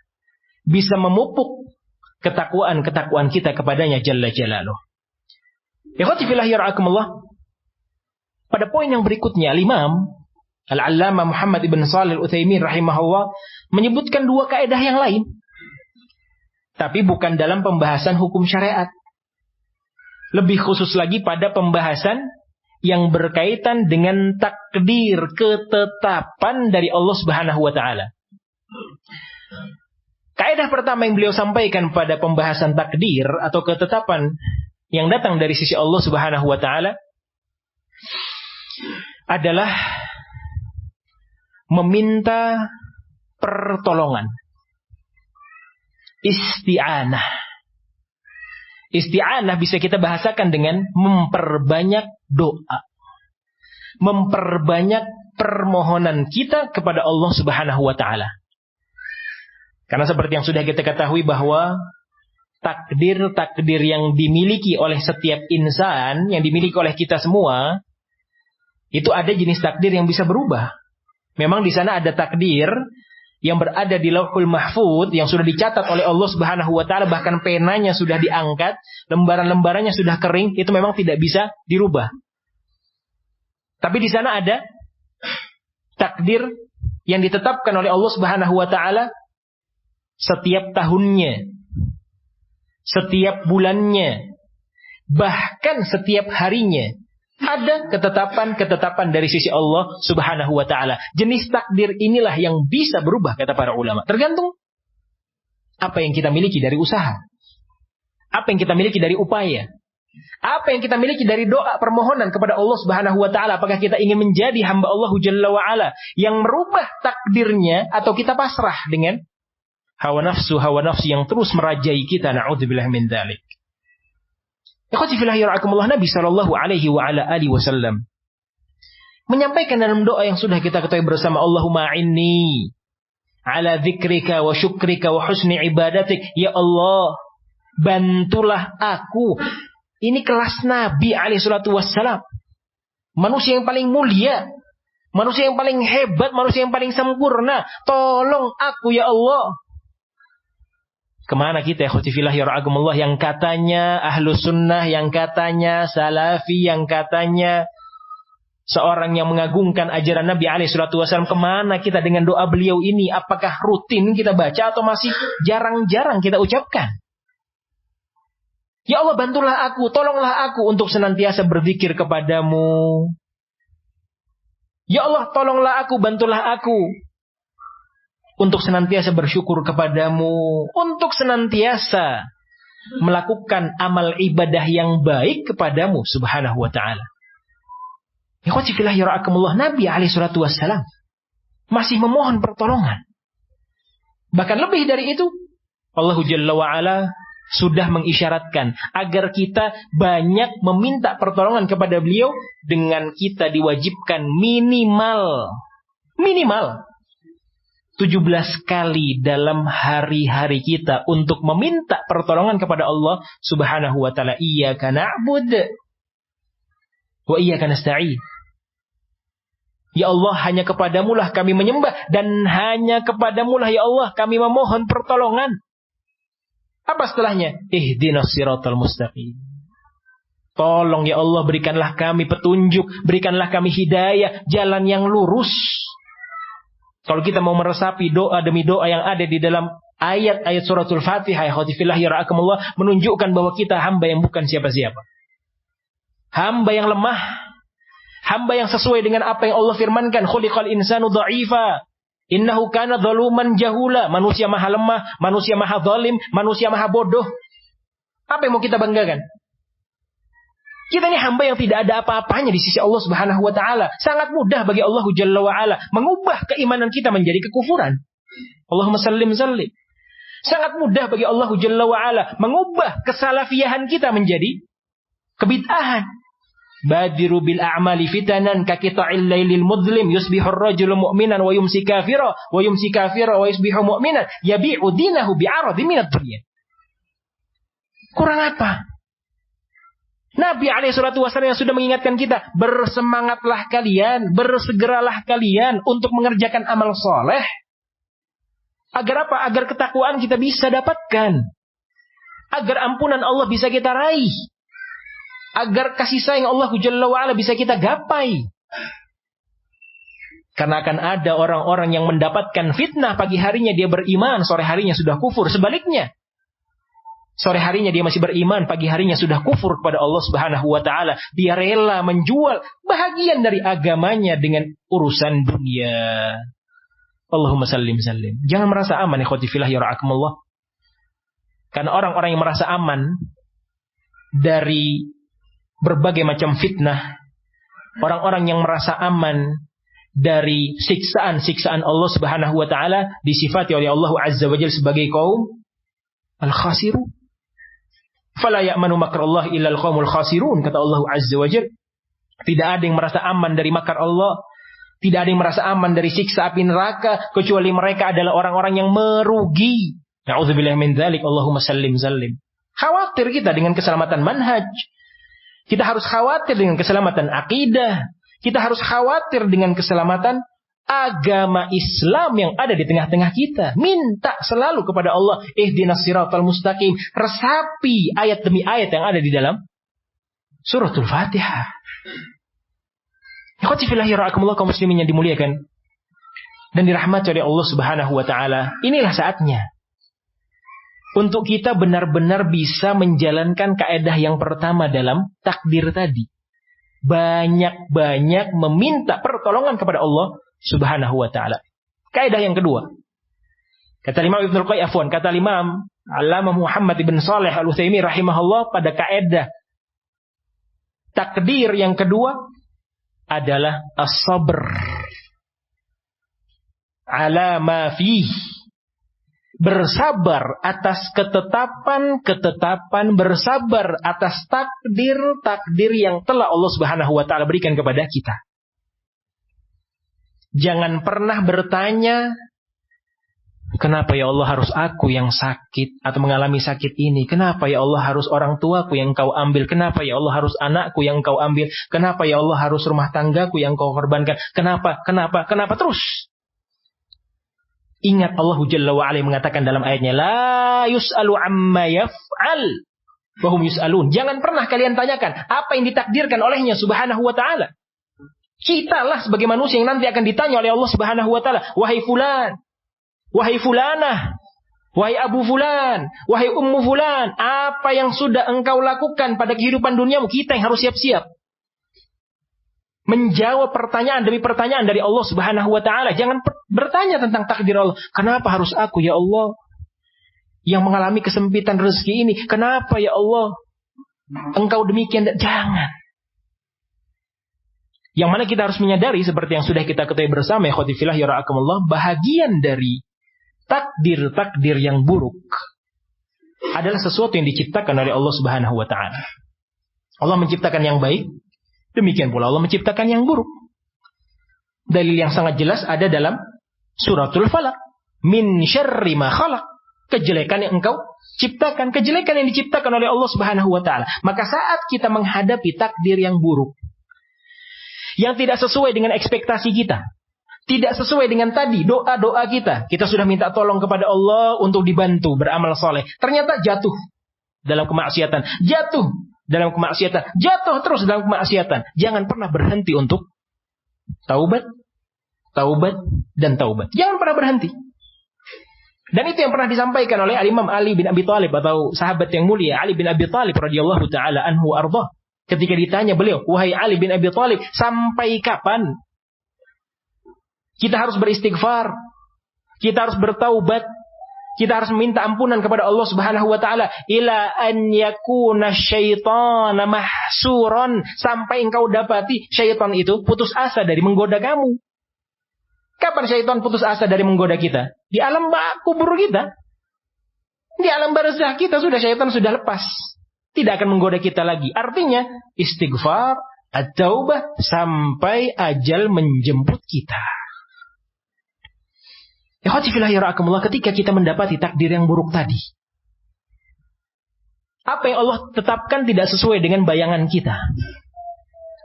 bisa memupuk ketakwaan kita kepadanya Jalla Jalaluh. Ikhwati fillah yarhakumullah. Pada poin yang berikutnya, Imam Al-Allamah Muhammad ibn Shalih Al-Utsaimin rahimahullah menyebutkan dua kaidah yang lain, tapi bukan dalam pembahasan hukum syariat. Lebih khusus lagi pada pembahasan yang berkaitan dengan takdir, ketetapan dari Allah Subhanahu wa taala. Kaidah pertama yang beliau sampaikan pada pembahasan takdir atau ketetapan yang datang dari sisi Allah Subhanahu wa taala adalah meminta pertolongan. Isti'anah. Isti'anah bisa kita bahasakan dengan memperbanyak doa. Memperbanyak permohonan kita kepada Allah Subhanahu wa taala. Karena seperti yang sudah kita ketahui bahwa takdir-takdir yang dimiliki oleh setiap insan, yang dimiliki oleh kita semua, itu ada jenis takdir yang bisa berubah. Memang di sana ada takdir yang berada di Lauhul Mahfuz yang sudah dicatat oleh Allah Subhanahu wa taala, bahkan penanya sudah diangkat, lembaran-lembarannya sudah kering, itu memang tidak bisa dirubah. Tapi di sana ada takdir yang ditetapkan oleh Allah Subhanahu wa taala setiap tahunnya, setiap bulannya, bahkan setiap harinya. Ada ketetapan-ketetapan dari sisi Allah Subhanahu wa taala. Jenis takdir inilah yang bisa berubah, kata para ulama. Tergantung apa yang kita miliki dari usaha, apa yang kita miliki dari upaya, apa yang kita miliki dari doa permohonan kepada Allah Subhanahu wa taala. Apakah kita ingin menjadi hamba Allah Jalla wa ala yang merubah takdirnya, atau kita pasrah dengan hawa nafsu yang terus merajai kita. Na'udzubillah min dzalik. Ikhwati fillah yarhakumullah, Nabi sallallahu alaihi wa ala alihi wasallam menyampaikan dalam doa yang sudah kita ketahui bersama, Allahumma a'inni ala dzikrika wa syukrika wa husni ibadatik. Ya Allah, bantulah aku. Ini kelas Nabi alaihi salatu wassalam, manusia yang paling mulia, manusia yang paling hebat, manusia yang paling sempurna. Tolong aku ya Allah. Kemana kita, ikhwati fillah yarhakumullah, yang katanya ahlu sunnah, yang katanya salafi, yang katanya seorang yang mengagungkan ajaran Nabi alaihi salatu wasallam? Kemana kita dengan doa beliau ini? Apakah rutin kita baca atau masih jarang-jarang kita ucapkan? Ya Allah, bantulah aku, tolonglah aku untuk senantiasa berzikir kepadamu. Ya Allah, tolonglah aku, bantulah aku untuk senantiasa bersyukur kepadamu, untuk senantiasa melakukan amal ibadah yang baik kepadamu Subhanahu wa ta'ala. Ikhwati fillah yarhakumullah, Nabi alaihi salatu wassalam masih memohon pertolongan. Bahkan lebih dari itu, Allah Jalla wa ala sudah mengisyaratkan agar kita banyak meminta pertolongan kepada beliau, dengan kita diwajibkan minimal 17 kali dalam hari-hari kita untuk meminta pertolongan kepada Allah Subhanahu wa ta'ala. Iyyaka na'bud wa iyyaka nasta'in. Ya Allah, hanya kepadamulah kami menyembah, dan hanya kepadamulah ya Allah kami memohon pertolongan. Apa setelahnya? Ihdinas siratal mustaqim. Tolong ya Allah, berikanlah kami petunjuk, berikanlah kami hidayah, jalan yang lurus. Kalau kita mau meresapi doa demi doa yang ada di dalam ayat-ayat suratul Fatihah, khawtifillah yara'akumullah, menunjukkan bahwa kita hamba yang bukan siapa-siapa. Hamba yang lemah. Hamba yang sesuai dengan apa yang Allah firmankan. Khuliqal insanu dha'ifa. Innahu kana zaluman jahula. Manusia maha lemah, manusia maha zalim, manusia maha bodoh. Apa yang mau kita banggakan? Kita ini hamba yang tidak ada apa-apanya di sisi Allah Subhanahu wa ta'ala. Sangat mudah bagi Allah Jalla wa ala mengubah keimanan kita menjadi kekufuran. Allahumma sallim. Sangat mudah bagi Allah Jalla wa ala mengubah kesalafiyahan kita menjadi kebid'ahan. Badiru bil a'mali fitanan ka qita'il lailil mudlim yusbihu ar-rajulu mu'minan wa yumsi kafira wa yusbihu mu'minan yabi'u dinahu bi'aradi minad dunya. Kurang apa? Nabi alaihi salatu wasallam yang sudah mengingatkan kita, bersemangatlah kalian, bersegeralah kalian untuk mengerjakan amal soleh. Agar apa? Agar ketakwaan kita bisa dapatkan. Agar ampunan Allah bisa kita raih. Agar kasih sayang Allah Jalla wa ala bisa kita gapai. Karena akan ada orang-orang yang mendapatkan fitnah, pagi harinya dia beriman, sore harinya sudah kufur. Sebaliknya, sore harinya dia masih beriman, pagi harinya sudah kufur kepada Allah Subhanahu wa ta'ala. Dia rela menjual bahagian dari agamanya dengan urusan dunia. Allahumma sallim sallim. Jangan merasa aman, ikhwati fillah ya ra'akumullah. Karena orang-orang yang merasa aman dari berbagai macam fitnah, orang-orang yang merasa aman dari siksaan-siksaan Allah Subhanahu wa taala, disifati oleh Allah Azza wa Jalla sebagai kaum al-khasiru. Fala ya'manu makrallah illa al-qaumul khasirun, kata Allah Azza wa Jalla. Tidak ada yang merasa aman dari makar Allah, tidak ada yang merasa aman dari siksa api neraka kecuali mereka adalah orang-orang yang merugi. Na'udzubillah min dzalik. Allahumma sallim sallim. Khawatir kita dengan keselamatan manhaj. Kita harus khawatir dengan keselamatan akidah. Kita harus khawatir dengan keselamatan agama Islam yang ada di tengah-tengah kita. Minta selalu kepada Allah, ihdinas siratal mustaqim. Resapi ayat demi ayat yang ada di dalam suratul Fatihah. Ikhwati fillah yarhamukumullah, kaum muslimin yang dimuliakan dan dirahmati oleh Allah Subhanahu wa taala. Inilah saatnya untuk kita benar-benar bisa menjalankan kaidah yang pertama dalam takdir tadi. Banyak-banyak meminta pertolongan kepada Allah Subhanahu wa taala. Kaidah yang kedua. Kata Imam Ibnu Qayyim, kata Imam Allamah Muhammad ibn Shalih Al-Utsaimin rahimahullah pada kaidah takdir yang kedua adalah as-sabr ala ma fih. Bersabar atas ketetapan-ketetapan, bersabar atas takdir-takdir yang telah Allah Subhanahu wa taala berikan kepada kita. Jangan pernah bertanya, kenapa ya Allah harus aku yang sakit atau mengalami sakit ini? Kenapa ya Allah harus orang tuaku yang kau ambil? Kenapa ya Allah harus anakku yang kau ambil? Kenapa ya Allah harus rumah tanggaku yang kau korbankan? Kenapa terus? Ingat Allah Jalla wa'ala mengatakan dalam ayatnya, la yus'alu amma yaf'al wa hum yus'alun. Jangan pernah kalian tanyakan apa yang ditakdirkan olehnya Subhanahu wa ta'ala. Kitalah sebagai manusia yang nanti akan ditanya oleh Allah Subhanahu wa ta'ala. Wahai fulan, wahai fulanah, wahai abu fulan, wahai ummu fulan, apa yang sudah engkau lakukan pada kehidupan duniamu? Kita yang harus siap-siap menjawab pertanyaan demi pertanyaan dari Allah Subhanahu wa taala. Jangan bertanya tentang takdir Allah. Kenapa harus aku ya Allah yang mengalami kesempitan rezeki ini? Kenapa ya Allah engkau demikian? Jangan. Yang mana kita harus menyadari seperti yang sudah kita ketahui bersama, ikhwati fillah ya ra'akumullah, bahagian dari takdir-takdir yang buruk adalah sesuatu yang diciptakan oleh Allah Subhanahu wa taala. Allah menciptakan yang baik, demikian pula Allah menciptakan yang buruk. Dalil yang sangat jelas ada dalam suratul Falaq. Min syarri ma khalaq. Kejelekan yang engkau ciptakan, kejelekan yang diciptakan oleh Allah Subhanahu wa taala. Maka saat kita menghadapi takdir yang buruk, yang tidak sesuai dengan ekspektasi kita, tidak sesuai dengan tadi doa-doa kita sudah minta tolong kepada Allah untuk dibantu beramal soleh, ternyata jatuh dalam kemaksiatan, jatuh terus dalam kemaksiatan. Jangan pernah berhenti untuk taubat, dan taubat. Jangan pernah berhenti. Dan itu yang pernah disampaikan oleh Imam Ali bin Abi Thalib, atau sahabat yang mulia Ali bin Abi Thalib radhiyallahu taala anhu ardah. Ketika ditanya beliau, wahai Ali bin Abi Thalib, sampai kapan kita harus beristighfar, kita harus bertaubat, kita harus minta ampunan kepada Allah Subhanahu wa taala, ila an yakuna syaitana mahsuran, sampai engkau dapati syaitan itu putus asa dari menggoda kamu. Kapan syaitan putus asa dari menggoda kita? Di alam kubur kita. Di alam barzakh kita syaitan sudah lepas. Tidak akan menggoda kita lagi. Artinya istighfar, at-taubah sampai ajal menjemput kita. Ikhwati fillah yarhamukumullah, ketika kita mendapati takdir yang buruk tadi, apa yang Allah tetapkan tidak sesuai dengan bayangan kita,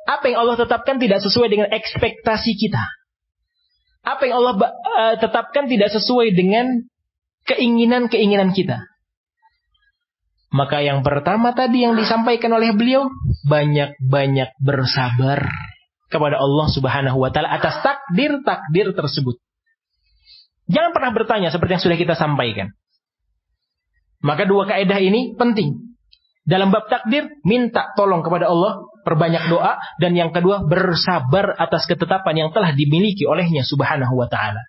apa yang Allah tetapkan tidak sesuai dengan ekspektasi kita, apa yang Allah tetapkan tidak sesuai dengan keinginan-keinginan kita, maka yang pertama tadi yang disampaikan oleh beliau, banyak-banyak bersabar kepada Allah Subhanahu wa taala atas takdir-takdir tersebut. Jangan pernah bertanya seperti yang sudah kita sampaikan. Maka dua kaidah ini penting. Dalam bab takdir, minta tolong kepada Allah, perbanyak doa, dan yang kedua, bersabar atas ketetapan yang telah dimiliki olehnya Subhanahu wa ta'ala.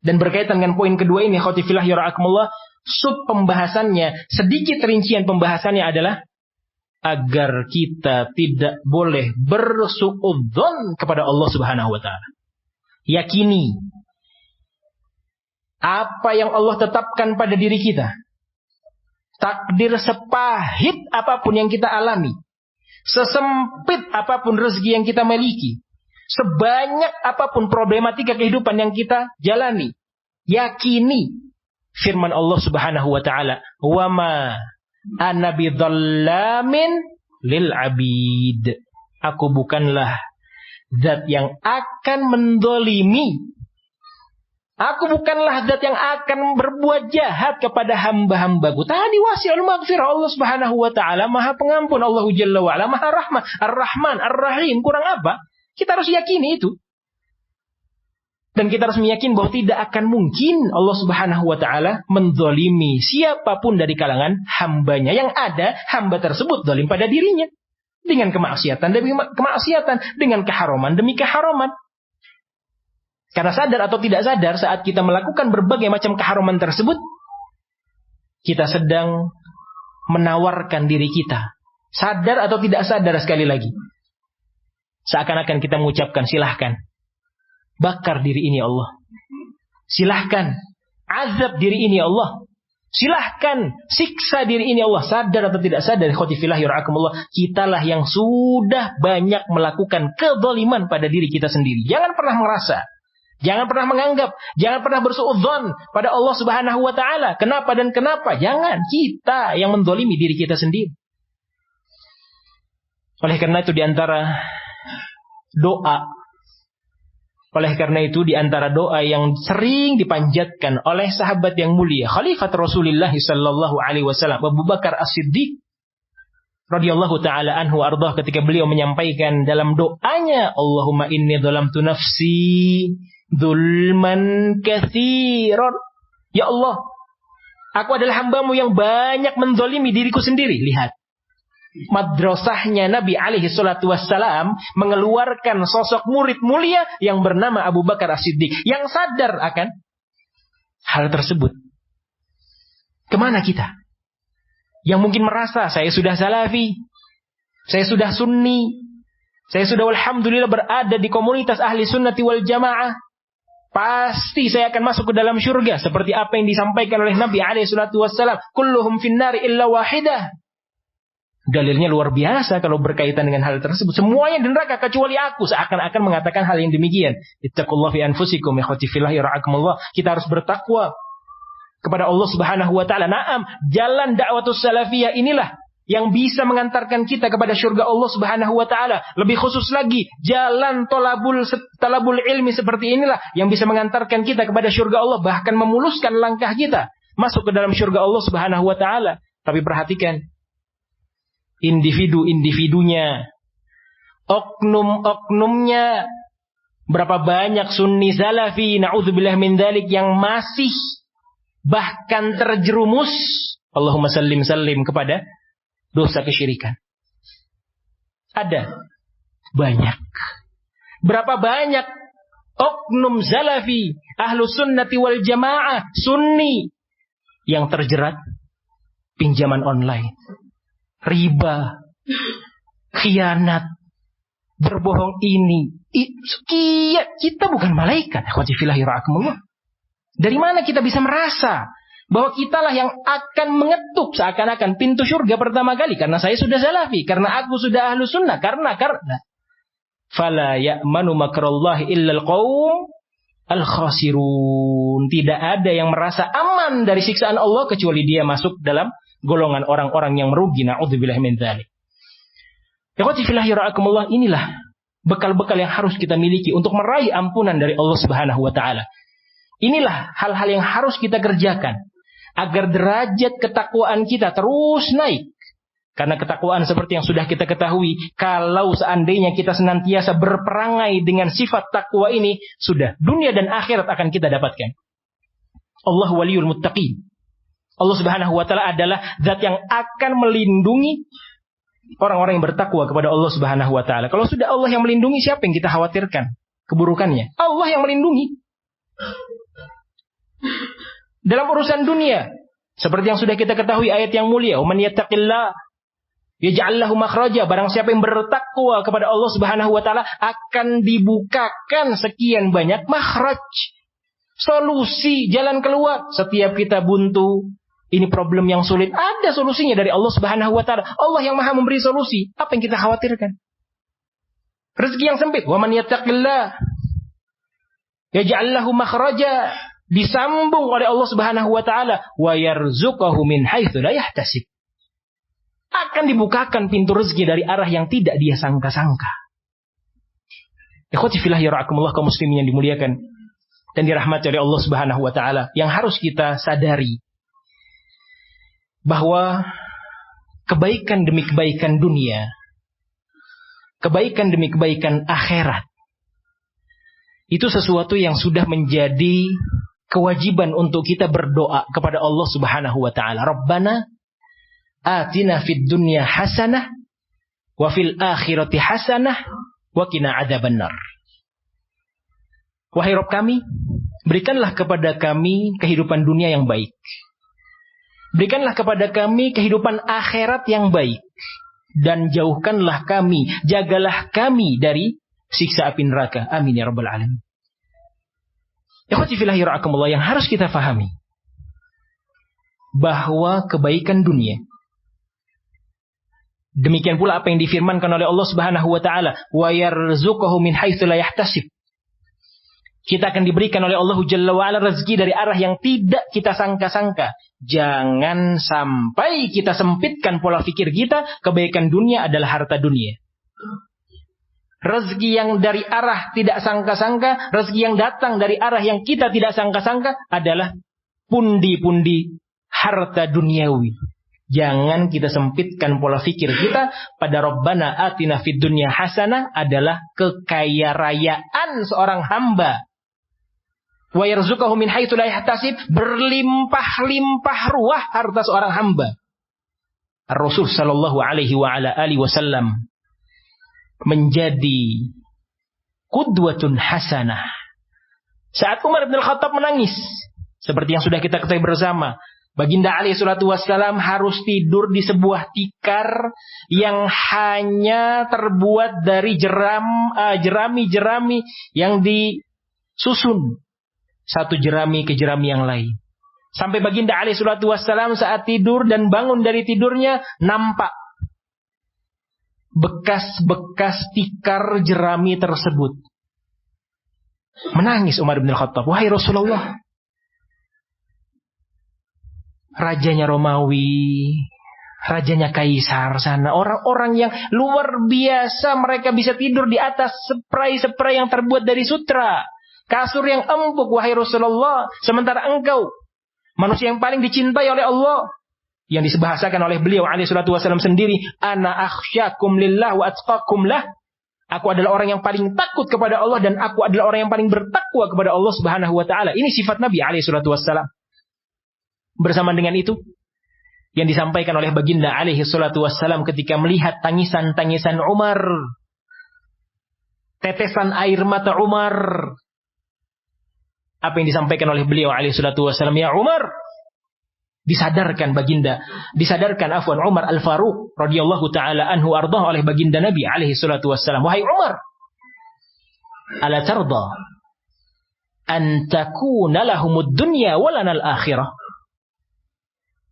Dan berkaitan dengan poin kedua ini, ikhwati fillah yara'akumullah, sub pembahasannya, sedikit rincian pembahasannya adalah agar kita tidak boleh bersuudzon kepada Allah Subhanahu wa taala. Yakini apa yang Allah tetapkan pada diri kita. Takdir sepahit apapun yang kita alami, sesempit apapun rezeki yang kita miliki, sebanyak apapun problematika kehidupan yang kita jalani, yakini firman Allah Subhanahu wa taala, "Wa ma ana bidzallamin lil abid." Aku bukanlah zat yang akan mendolimi. Aku bukanlah zat yang akan berbuat jahat kepada hamba-hambaku. Tadi wasi'ul maghfirah, Allah Subhanahu wa taala Maha Pengampun, Allahu Jalla wa Ala Maha Rahman, Ar-Rahman, Ar-Rahim. Kurang apa? Kita harus yakini itu. Dan kita harus meyakini bahwa tidak akan mungkin Allah Subhanahu wa taala menzalimi siapapun dari kalangan hambanya. Yang ada, hamba tersebut zalim pada dirinya. Dengan kemaksiatan demi kemaksiatan, dengan keharaman demi keharaman. Karena sadar atau tidak sadar, saat kita melakukan berbagai macam keharaman tersebut, kita sedang menawarkan diri kita. Sadar atau tidak sadar, sekali lagi. Seakan-akan kita mengucapkan, silahkan. Bakar diri ini Allah. Silahkan. Azab diri ini Allah. Silahkan. Siksa diri ini Allah. Sadar atau tidak sadar, khotifillah yur'akumullah, kitalah yang sudah banyak melakukan kezaliman pada diri kita sendiri. Jangan pernah merasa. Jangan pernah menganggap, jangan pernah bersuudzon pada Allah Subhanahu wa taala. Kenapa dan kenapa? Jangan, kita yang menzalimi diri kita sendiri. Oleh karena itu di antara doa yang sering dipanjatkan oleh sahabat yang mulia, Khalifat Rasulullah sallallahu alaihi wasallam, Abu Bakar As-Siddiq radhiyallahu taala anhu ardhah, ketika beliau menyampaikan dalam doanya, Allahumma inni dzalamtu nafsi dzulman katsiran. Ya Allah, aku adalah hamba-Mu yang banyak menzalimi diriku sendiri. Lihat, madrasahnya Nabi alaihi salatu wassalam mengeluarkan sosok murid mulia yang bernama Abu Bakar As-Siddiq, yang sadar akan hal tersebut. Kemana kita? Yang mungkin merasa, saya sudah salafi, saya sudah sunni, saya sudah alhamdulillah berada di komunitas ahli sunnati wal jamaah, pasti saya akan masuk ke dalam syurga. Seperti apa yang disampaikan oleh Nabi alaihi salatu wassalam, kulluhum finnari illa wahidah. Dalilnya luar biasa kalau berkaitan dengan hal tersebut. Semuanya di neraka kecuali aku. Seakan-akan mengatakan hal yang demikian. Ittaqullah fi anfusikum ikhwati fillah yara'akumullah. Kita harus bertakwa kepada Allah Subhanahu wa taala. Naam, jalan dakwatus salafiyah inilah yang bisa mengantarkan kita kepada surga Allah Subhanahu wa taala. Lebih khusus lagi, jalan talabul ilmi seperti inilah yang bisa mengantarkan kita kepada surga Allah, bahkan memuluskan langkah kita masuk ke dalam surga Allah Subhanahu wa taala. Tapi perhatikan, individu-individunya, oknum-oknumnya, berapa banyak sunni salafi na'udzubillah min dzalik yang masih bahkan terjerumus, Allahumma sallim kepada dosa kesyirikan. Ada banyak. Berapa banyak oknum salafi ahlus sunnati wal jamaah sunni yang terjerat pinjaman online, riba, khianat, berbohong ini. Kita bukan malaikat. Dari mana kita bisa merasa bahwa kitalah yang akan mengetuk seakan-akan pintu surga pertama kali? Karena saya sudah salafi, karena aku sudah ahlu sunnah, karena fala ya'manu makrallahi illal qaum al-khasirun. Tidak ada yang merasa aman dari siksaan Allah kecuali dia masuk dalam golongan orang-orang yang merugi. Na'udzubillah min dzalik. Ikhwati fillah yara'akumullah, inilah bekal-bekal yang harus kita miliki untuk meraih ampunan dari Allah Subhanahu wa taala. Inilah hal-hal yang harus kita kerjakan agar derajat ketakwaan kita terus naik. Karena ketakwaan seperti yang sudah kita ketahui, kalau seandainya kita senantiasa berperangai dengan sifat takwa ini, sudah dunia dan akhirat akan kita dapatkan. Allah waliyul muttaqin. Allah Subhanahu wa taala adalah zat yang akan melindungi orang-orang yang bertakwa kepada Allah Subhanahu wa taala. Kalau sudah Allah yang melindungi, siapa yang kita khawatirkan keburukannya? Allah yang melindungi. Dalam urusan dunia, seperti yang sudah kita ketahui ayat yang mulia, "Man yattaqillah yaj'al lahu makhraja." Barang siapa yang bertakwa kepada Allah Subhanahu wa taala akan dibukakan sekian banyak makhraj, solusi, jalan keluar. Setiap kita buntu, ini problem yang sulit, ada solusinya dari Allah Subhanahu wa taala. Allah yang Maha memberi solusi. Apa yang kita khawatirkan? Rezeki yang sempit, "Wa man yattaqillah yaj'al lahu makhraja." Disambung oleh Allah Subhanahu wa taala, "Wa yarzuqahu min haitsu la yahtasib." Akan dibukakan pintu rezeki dari arah yang tidak dia sangka-sangka. Ikhwati fillah yarhamukumullah, kaum muslimin yang dimuliakan dan dirahmati oleh Allah Subhanahu wa taala, yang harus kita sadari bahwa kebaikan demi kebaikan dunia, kebaikan demi kebaikan akhirat, itu sesuatu yang sudah menjadi kewajiban untuk kita berdoa kepada Allah Subhanahu wa taala. Rabbana atina fid dunya hasanah wa fil akhirati hasanah wa qina adzabannar. Wahai Rabb kami, berikanlah kepada kami kehidupan dunia yang baik. Berikanlah kepada kami kehidupan akhirat yang baik. Dan jauhkanlah kami, jagalah kami dari siksa api neraka. Amin ya rabbal alamin. Ikhwati fillah yarhamukumullah, yang harus kita fahami bahwa kebaikan dunia, demikian pula apa yang difirmankan oleh Allah Subhanahu wa taala, "Wa yarzuquhu min haitsu la yahtasib." Kita akan diberikan oleh Allah Jalla wa ala rezeki dari arah yang tidak kita sangka-sangka. Jangan sampai kita sempitkan pola pikir kita, kebaikan dunia adalah harta dunia. Rezeki yang dari arah tidak sangka-sangka, rezeki yang datang dari arah yang kita tidak sangka-sangka adalah pundi-pundi harta duniawi. Jangan kita sempitkan pola pikir kita pada Rabbana atina fid dunya hasanah adalah kekayaan seorang hamba. Wa yarzuqahu min haitsu la yahtasib, berlimpah-limpah ruah harta seorang hamba. Rasul sallallahu alaihi wa ala alihi wasallam menjadi qudwatun hasanah. Saat Umar bin Khattab menangis, seperti yang sudah kita ketahui bersama, Baginda alaihi salatu wassalam harus tidur di sebuah tikar yang hanya terbuat dari jerami-jerami yang disusun satu jerami ke jerami yang lain. Sampai Baginda alaihi salatu wassalam saat tidur dan bangun dari tidurnya, nampak bekas-bekas tikar jerami tersebut. Menangis Umar bin Khattab, "Wahai Rasulullah, rajanya Romawi, rajanya Kaisar sana, orang-orang yang luar biasa, mereka bisa tidur di atas spray-spray yang terbuat dari sutra, kasur yang empuk, wahai Rasulullah. Sementara engkau, manusia yang paling dicintai oleh Allah, yang disebahasakan oleh beliau alaihi salatu wasallam sendiri, ana akhsyakum lillah wa atqakum lah. Aku adalah orang yang paling takut kepada Allah dan aku adalah orang yang paling bertakwa kepada Allah Subhanahu wa taala." Ini sifat Nabi alaihi salatu wasallam. Bersama dengan itu, yang disampaikan oleh Baginda alaihi salatu wassalam ketika melihat tangisan-tangisan Umar, tetesan air mata Umar, apa yang disampaikan oleh beliau alaihi salatu wassalam, "Ya Umar," disadarkan Umar Al-Faruq radhiyallahu taala anhu ardah oleh Baginda Nabi alaihi salatu wassalam, "Wahai Umar, ala tarda an takuna lahumud dunya wa lana al-akhirah?"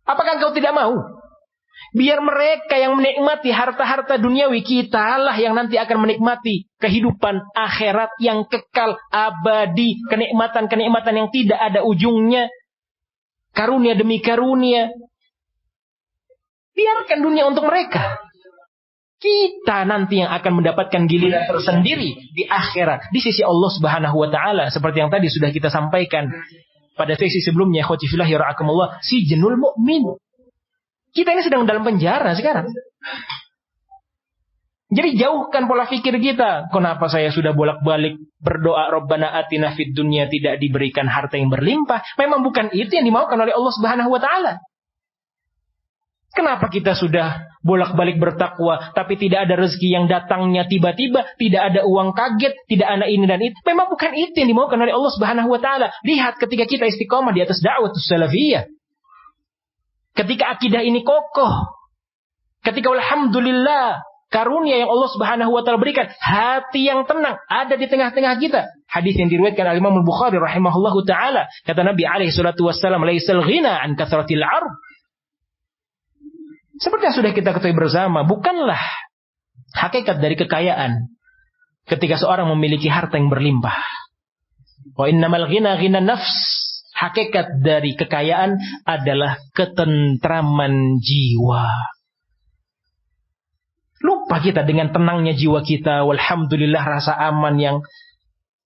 Apakah engkau tidak mau biar mereka yang menikmati harta-harta duniawi, kitalah yang nanti akan menikmati kehidupan akhirat yang kekal, abadi, kenikmatan-kenikmatan yang tidak ada ujungnya, karunia demi karunia. Biarkan dunia untuk mereka. Kita nanti yang akan mendapatkan giliran tersendiri di akhirat, di sisi Allah Subhanahu wa taala, seperti yang tadi sudah kita sampaikan pada sesi sebelumnya. Ikhwati fillah yarhamukumullah, si jenul mukmin. Kita ini sedang dalam penjara sekarang. Jadi jauhkan pola pikir kita. Kenapa saya sudah bolak-balik berdoa Rabbana atina fid dunya tidak diberikan harta yang berlimpah? Memang bukan itu yang dimaukan oleh Allah Subhanahu wa taala. Kenapa kita sudah bolak-balik bertakwa, tapi tidak ada rezeki yang datangnya tiba-tiba, tidak ada uang kaget, tidak ada ini dan itu. Memang bukan itu yang dimaukan oleh Allah Subhanahu wa taala. Lihat ketika kita istiqomah di atas dakwah salafiyah. Ketika akidah ini kokoh. Ketika alhamdulillah karunia yang Allah Subhanahu wa taala berikan, hati yang tenang ada di tengah-tengah kita. Hadis yang diriwayatkan oleh Imam Al-Bukhari rahimahullahu taala, kata Nabi alaihi salatu wassalam, "Laisal ghina an kathratil 'ard." Seperti yang sudah kita ketahui bersama, bukanlah hakikat dari kekayaan ketika seorang memiliki harta yang berlimpah. Wa innamal ghina ghina nafs. Hakikat dari kekayaan adalah ketentraman jiwa. Lupa kita dengan tenangnya jiwa kita. Walhamdulillah, rasa aman yang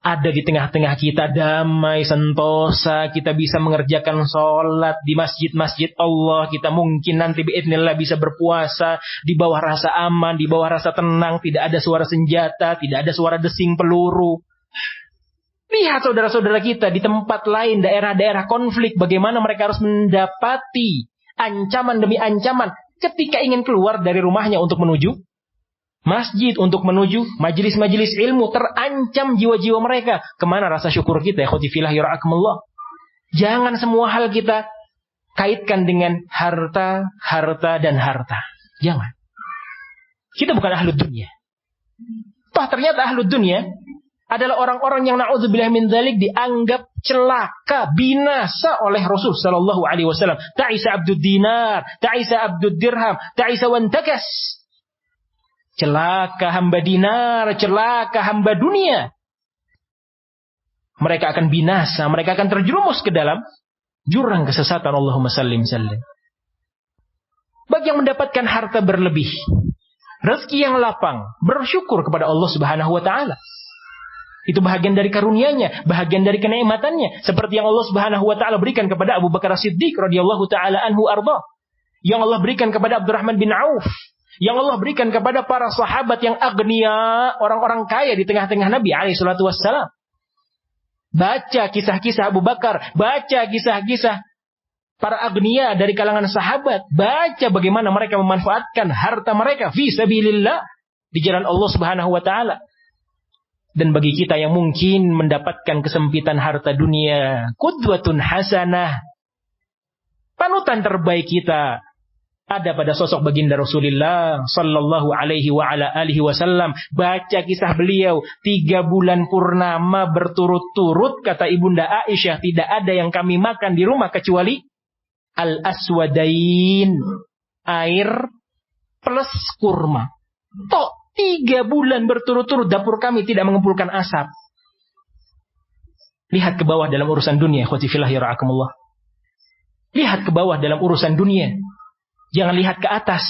ada di tengah-tengah kita, damai, sentosa. Kita bisa mengerjakan sholat di masjid-masjid Allah. Kita mungkin nanti biidznillah bisa berpuasa di bawah rasa aman, di bawah rasa tenang. Tidak ada suara senjata, tidak ada suara desing peluru. Lihat saudara-saudara kita di tempat lain, daerah-daerah konflik, bagaimana mereka harus mendapati ancaman demi ancaman ketika ingin keluar dari rumahnya untuk menuju masjid, untuk menuju majelis-majelis ilmu. Terancam jiwa-jiwa mereka. Kemana rasa syukur kita? Ya khotifillah yara'akumullah. Jangan semua hal kita kaitkan dengan harta, harta, dan harta. Jangan. Kita bukan ahlud dunia. Toh ternyata ahlud dunia adalah orang-orang yang na'udzubillah min dzalik dianggap celaka, binasa oleh Rasul sallallahu alaihi wasallam. Ta'isa abdud dinar, ta'isa abdud dirham, ta'isa wantakas. Celaka hamba dinar, celaka hamba dunia. Mereka akan binasa, mereka akan terjerumus ke dalam jurang kesesatan. Allahumma sallim sallim. Bagi yang mendapatkan harta berlebih, rezeki yang lapang, bersyukur kepada Allah Subhanahu wa taala. Itu bahagian dari karunia-Nya, bahagian dari kenikmatannya, seperti yang Allah Subhanahu wa taala berikan kepada Abu Bakar As-Siddiq radhiyallahu taala anhu arda. Yang Allah berikan kepada Abdurrahman bin Auf, yang Allah berikan kepada para sahabat yang agnia, orang-orang kaya di tengah-tengah Nabi alaihi salatu wassalam. Baca kisah-kisah Abu Bakar, baca kisah-kisah para agnia dari kalangan sahabat, baca bagaimana mereka memanfaatkan harta mereka fi sabilillah, di jalan Allah Subhanahu wa taala. Dan bagi kita yang mungkin mendapatkan kesempitan harta dunia, qudwatun hasanah, panutan terbaik kita ada pada sosok baginda Rasulullah sallallahu alaihi wa ala alihi wasallam. Baca kisah beliau, 3 bulan purnama berturut-turut, kata Ibunda Aisyah, tidak ada yang kami makan di rumah kecuali al-aswadain, air plus kurma. Tok 3 bulan berturut-turut dapur kami tidak mengumpulkan asap. Lihat ke bawah dalam urusan dunia, khotifillah yara'akumullah. Lihat ke bawah dalam urusan dunia. Jangan lihat ke atas.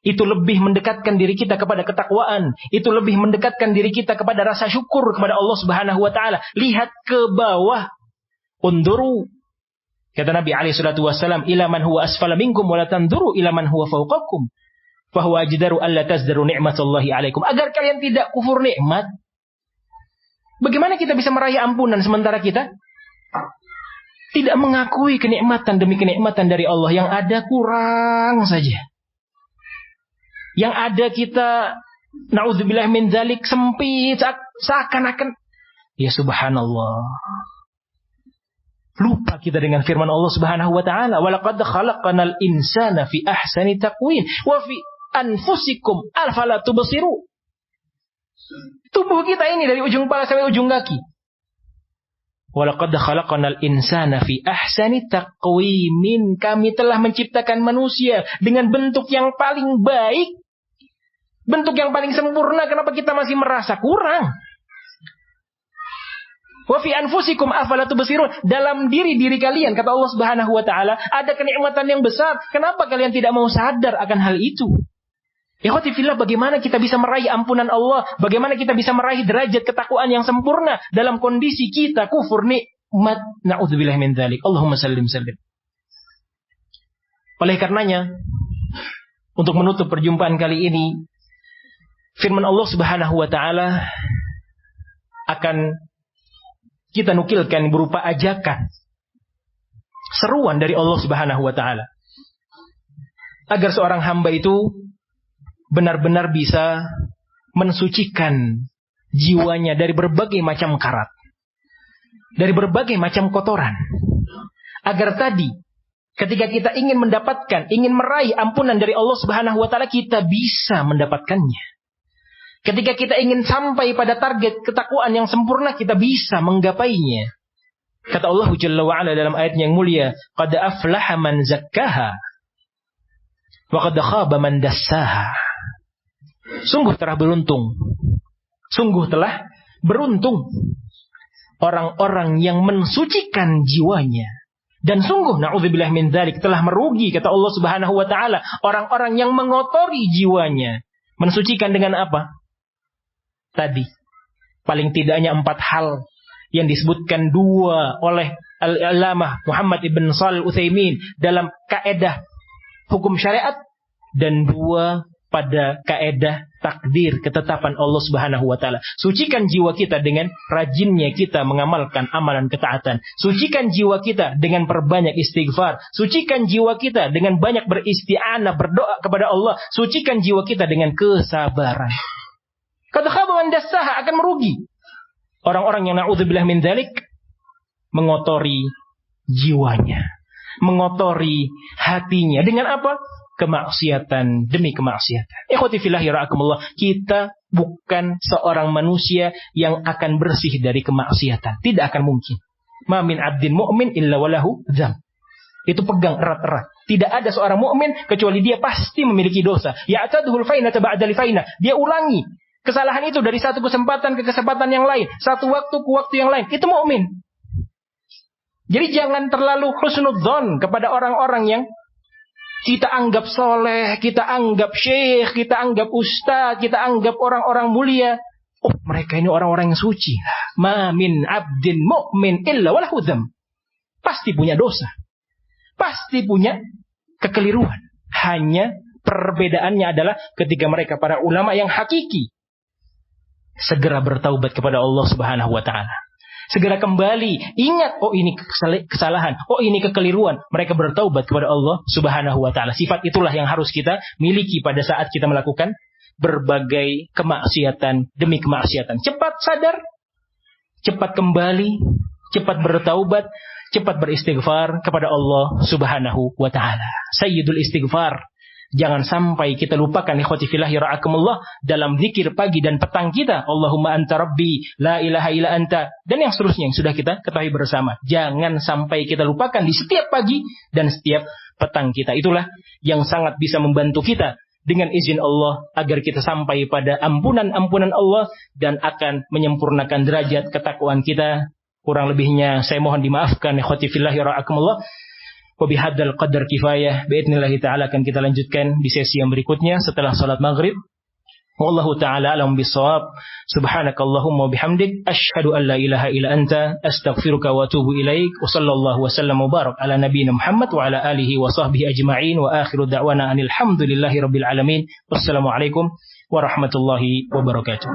Itu lebih mendekatkan diri kita kepada ketakwaan. Itu lebih mendekatkan diri kita kepada rasa syukur kepada Allah Subhanahu wa taala. Lihat ke bawah. Unduru. Kata Nabi alaihi salatu wasallam, ila man huwa asfala minkum wa la tanduru ila man huwa fawqakum. Fahuwa ajdaru alla tazdaru ni'matallahi alaikum. Agar kalian tidak kufur nikmat. Bagaimana kita bisa meraih ampunan sementara kita tidak mengakui kenikmatan demi kenikmatan dari Allah? Yang ada kurang saja. Yang ada kita na'udzubillah min dzalik sempit, seakan-akan ya subhanallah. Lupa kita dengan firman Allah Subhanahu wa taala, wa laqad khalaqnal insana fi ahsani taqwim wa fi anfusikum afala tubsiru. Tubuh kita ini dari ujung kepala sampai ujung kaki. Walaqad khalaqnal insana fi ahsani taqwimin. Kami telah menciptakan manusia dengan bentuk yang paling baik, bentuk yang paling sempurna. Kenapa kita masih merasa kurang? Wa fi anfusikum afala tubsirun. Dalam diri kalian, kata Allah Subhanahu wa taala, ada kenikmatan yang besar. Kenapa kalian tidak mau sadar akan hal itu? Ikhwati fillah, bagaimana kita bisa meraih ampunan Allah? Bagaimana kita bisa meraih derajat ketakwaan yang sempurna dalam kondisi kita kufur nikmat? Na'udzubillah min dzalik. Allahumma sallim sallim. Oleh karenanya, untuk menutup perjumpaan kali ini, firman Allah Subhanahu wa taala akan kita nukilkan berupa ajakan, seruan dari Allah Subhanahu wa taala. agar seorang hamba itu benar-benar bisa mensucikan jiwanya dari berbagai macam karat, dari berbagai macam kotoran, agar tadi ketika kita ingin mendapatkan, ingin meraih ampunan dari Allah Subhanahu wa taala, kita bisa mendapatkannya. Ketika kita ingin sampai pada target ketakwaan yang sempurna, kita bisa menggapainya. Kata Allah Jalla wa Ala dalam ayat yang mulia, qad aflaha man zakkaha wa qad khaba man dassaha. Sungguh telah beruntung. Sungguh telah beruntung orang-orang yang mensucikan jiwanya. Dan sungguh na'udzubillah min dzalik, telah merugi, kata Allah Subhanahu wa taala, orang-orang yang mengotori jiwanya. Mensucikan dengan apa? Tadi paling tidaknya 4 hal yang disebutkan 2 oleh Al-Allamah Muhammad ibn Shalih Al-Utsaimin dalam kaedah hukum syariat, dan 2 pada kaedah takdir, ketetapan Allah Subhanahu wa taala. Sucikan jiwa kita dengan rajinnya kita mengamalkan amalan ketaatan. Sucikan jiwa kita dengan perbanyak istighfar. Sucikan jiwa kita dengan banyak beristi'anah, berdoa kepada Allah. Sucikan jiwa kita dengan kesabaran. Qad khaba man dassaha, akan merugi orang-orang yang na'udzubillah min dzalik mengotori jiwanya, mengotori hatinya dengan apa? Kemaksiatan demi kemaksiatan. Ikhwati fillah yara'akumullah, kita bukan seorang manusia yang akan bersih dari kemaksiatan. Tidak akan mungkin. Ma min abdin mu'min illa walahu dzam. Itu pegang erat-erat. Tidak ada seorang mukmin kecuali dia pasti memiliki dosa. Ya'taduhul fainata ba'da lifaina. Dia ulangi kesalahan itu dari satu kesempatan ke kesempatan yang lain, satu waktu ke waktu yang lain. Itu mukmin. Jadi jangan terlalu husnudzon kepada orang-orang yang kita anggap soleh, kita anggap syekh, kita anggap ustaz, kita anggap orang-orang mulia. Oh, mereka ini orang-orang yang suci. Ma min abdin mu'min illa walahu dzam. Pasti punya dosa. Pasti punya kekeliruan. Hanya perbedaannya adalah ketika mereka para ulama yang hakiki segera bertaubat kepada Allah Subhanahu wa taala. Segera kembali, ingat, oh ini kesalahan, oh ini kekeliruan. Mereka bertaubat kepada Allah Subhanahu wa taala. Sifat itulah yang harus kita miliki pada saat kita melakukan berbagai kemaksiatan demi kemaksiatan. Cepat sadar, cepat kembali, cepat bertaubat, cepat beristighfar kepada Allah Subhanahu wa taala. Sayyidul istighfar. Jangan sampai kita lupakan, ikhwati fillah yara'akumullah, dalam zikir pagi dan petang kita, Allahumma anta rabbi, la ilaha illa anta, dan yang seterusnya yang sudah kita ketahui bersama. Jangan sampai kita lupakan di setiap pagi dan setiap petang kita. Itulah yang sangat bisa membantu kita dengan izin Allah agar kita sampai pada ampunan-ampunan Allah dan akan menyempurnakan derajat ketakwaan kita. Kurang lebihnya saya mohon dimaafkan, ikhwati fillah yara'akumullah. Wabihadzal qadar kifayah. Biidznillah ta'ala akan kita lanjutkan di sesi yang berikutnya setelah salat maghrib. Wallahu ta'ala alam bisawab. Subhanakallahumma bihamdik, asyhadu an la ilaha illa anta, astaghfiruka wa atubu ilaik. Wa sallallahu wa sallam wa barak ala nabiyyina Muhammad wa ala alihi wa sahbihi ajma'in. Wa akhiru da'wana anil hamdulillahi rabbil alamin. Wassalamualaikum warahmatullahi wabarakatuh.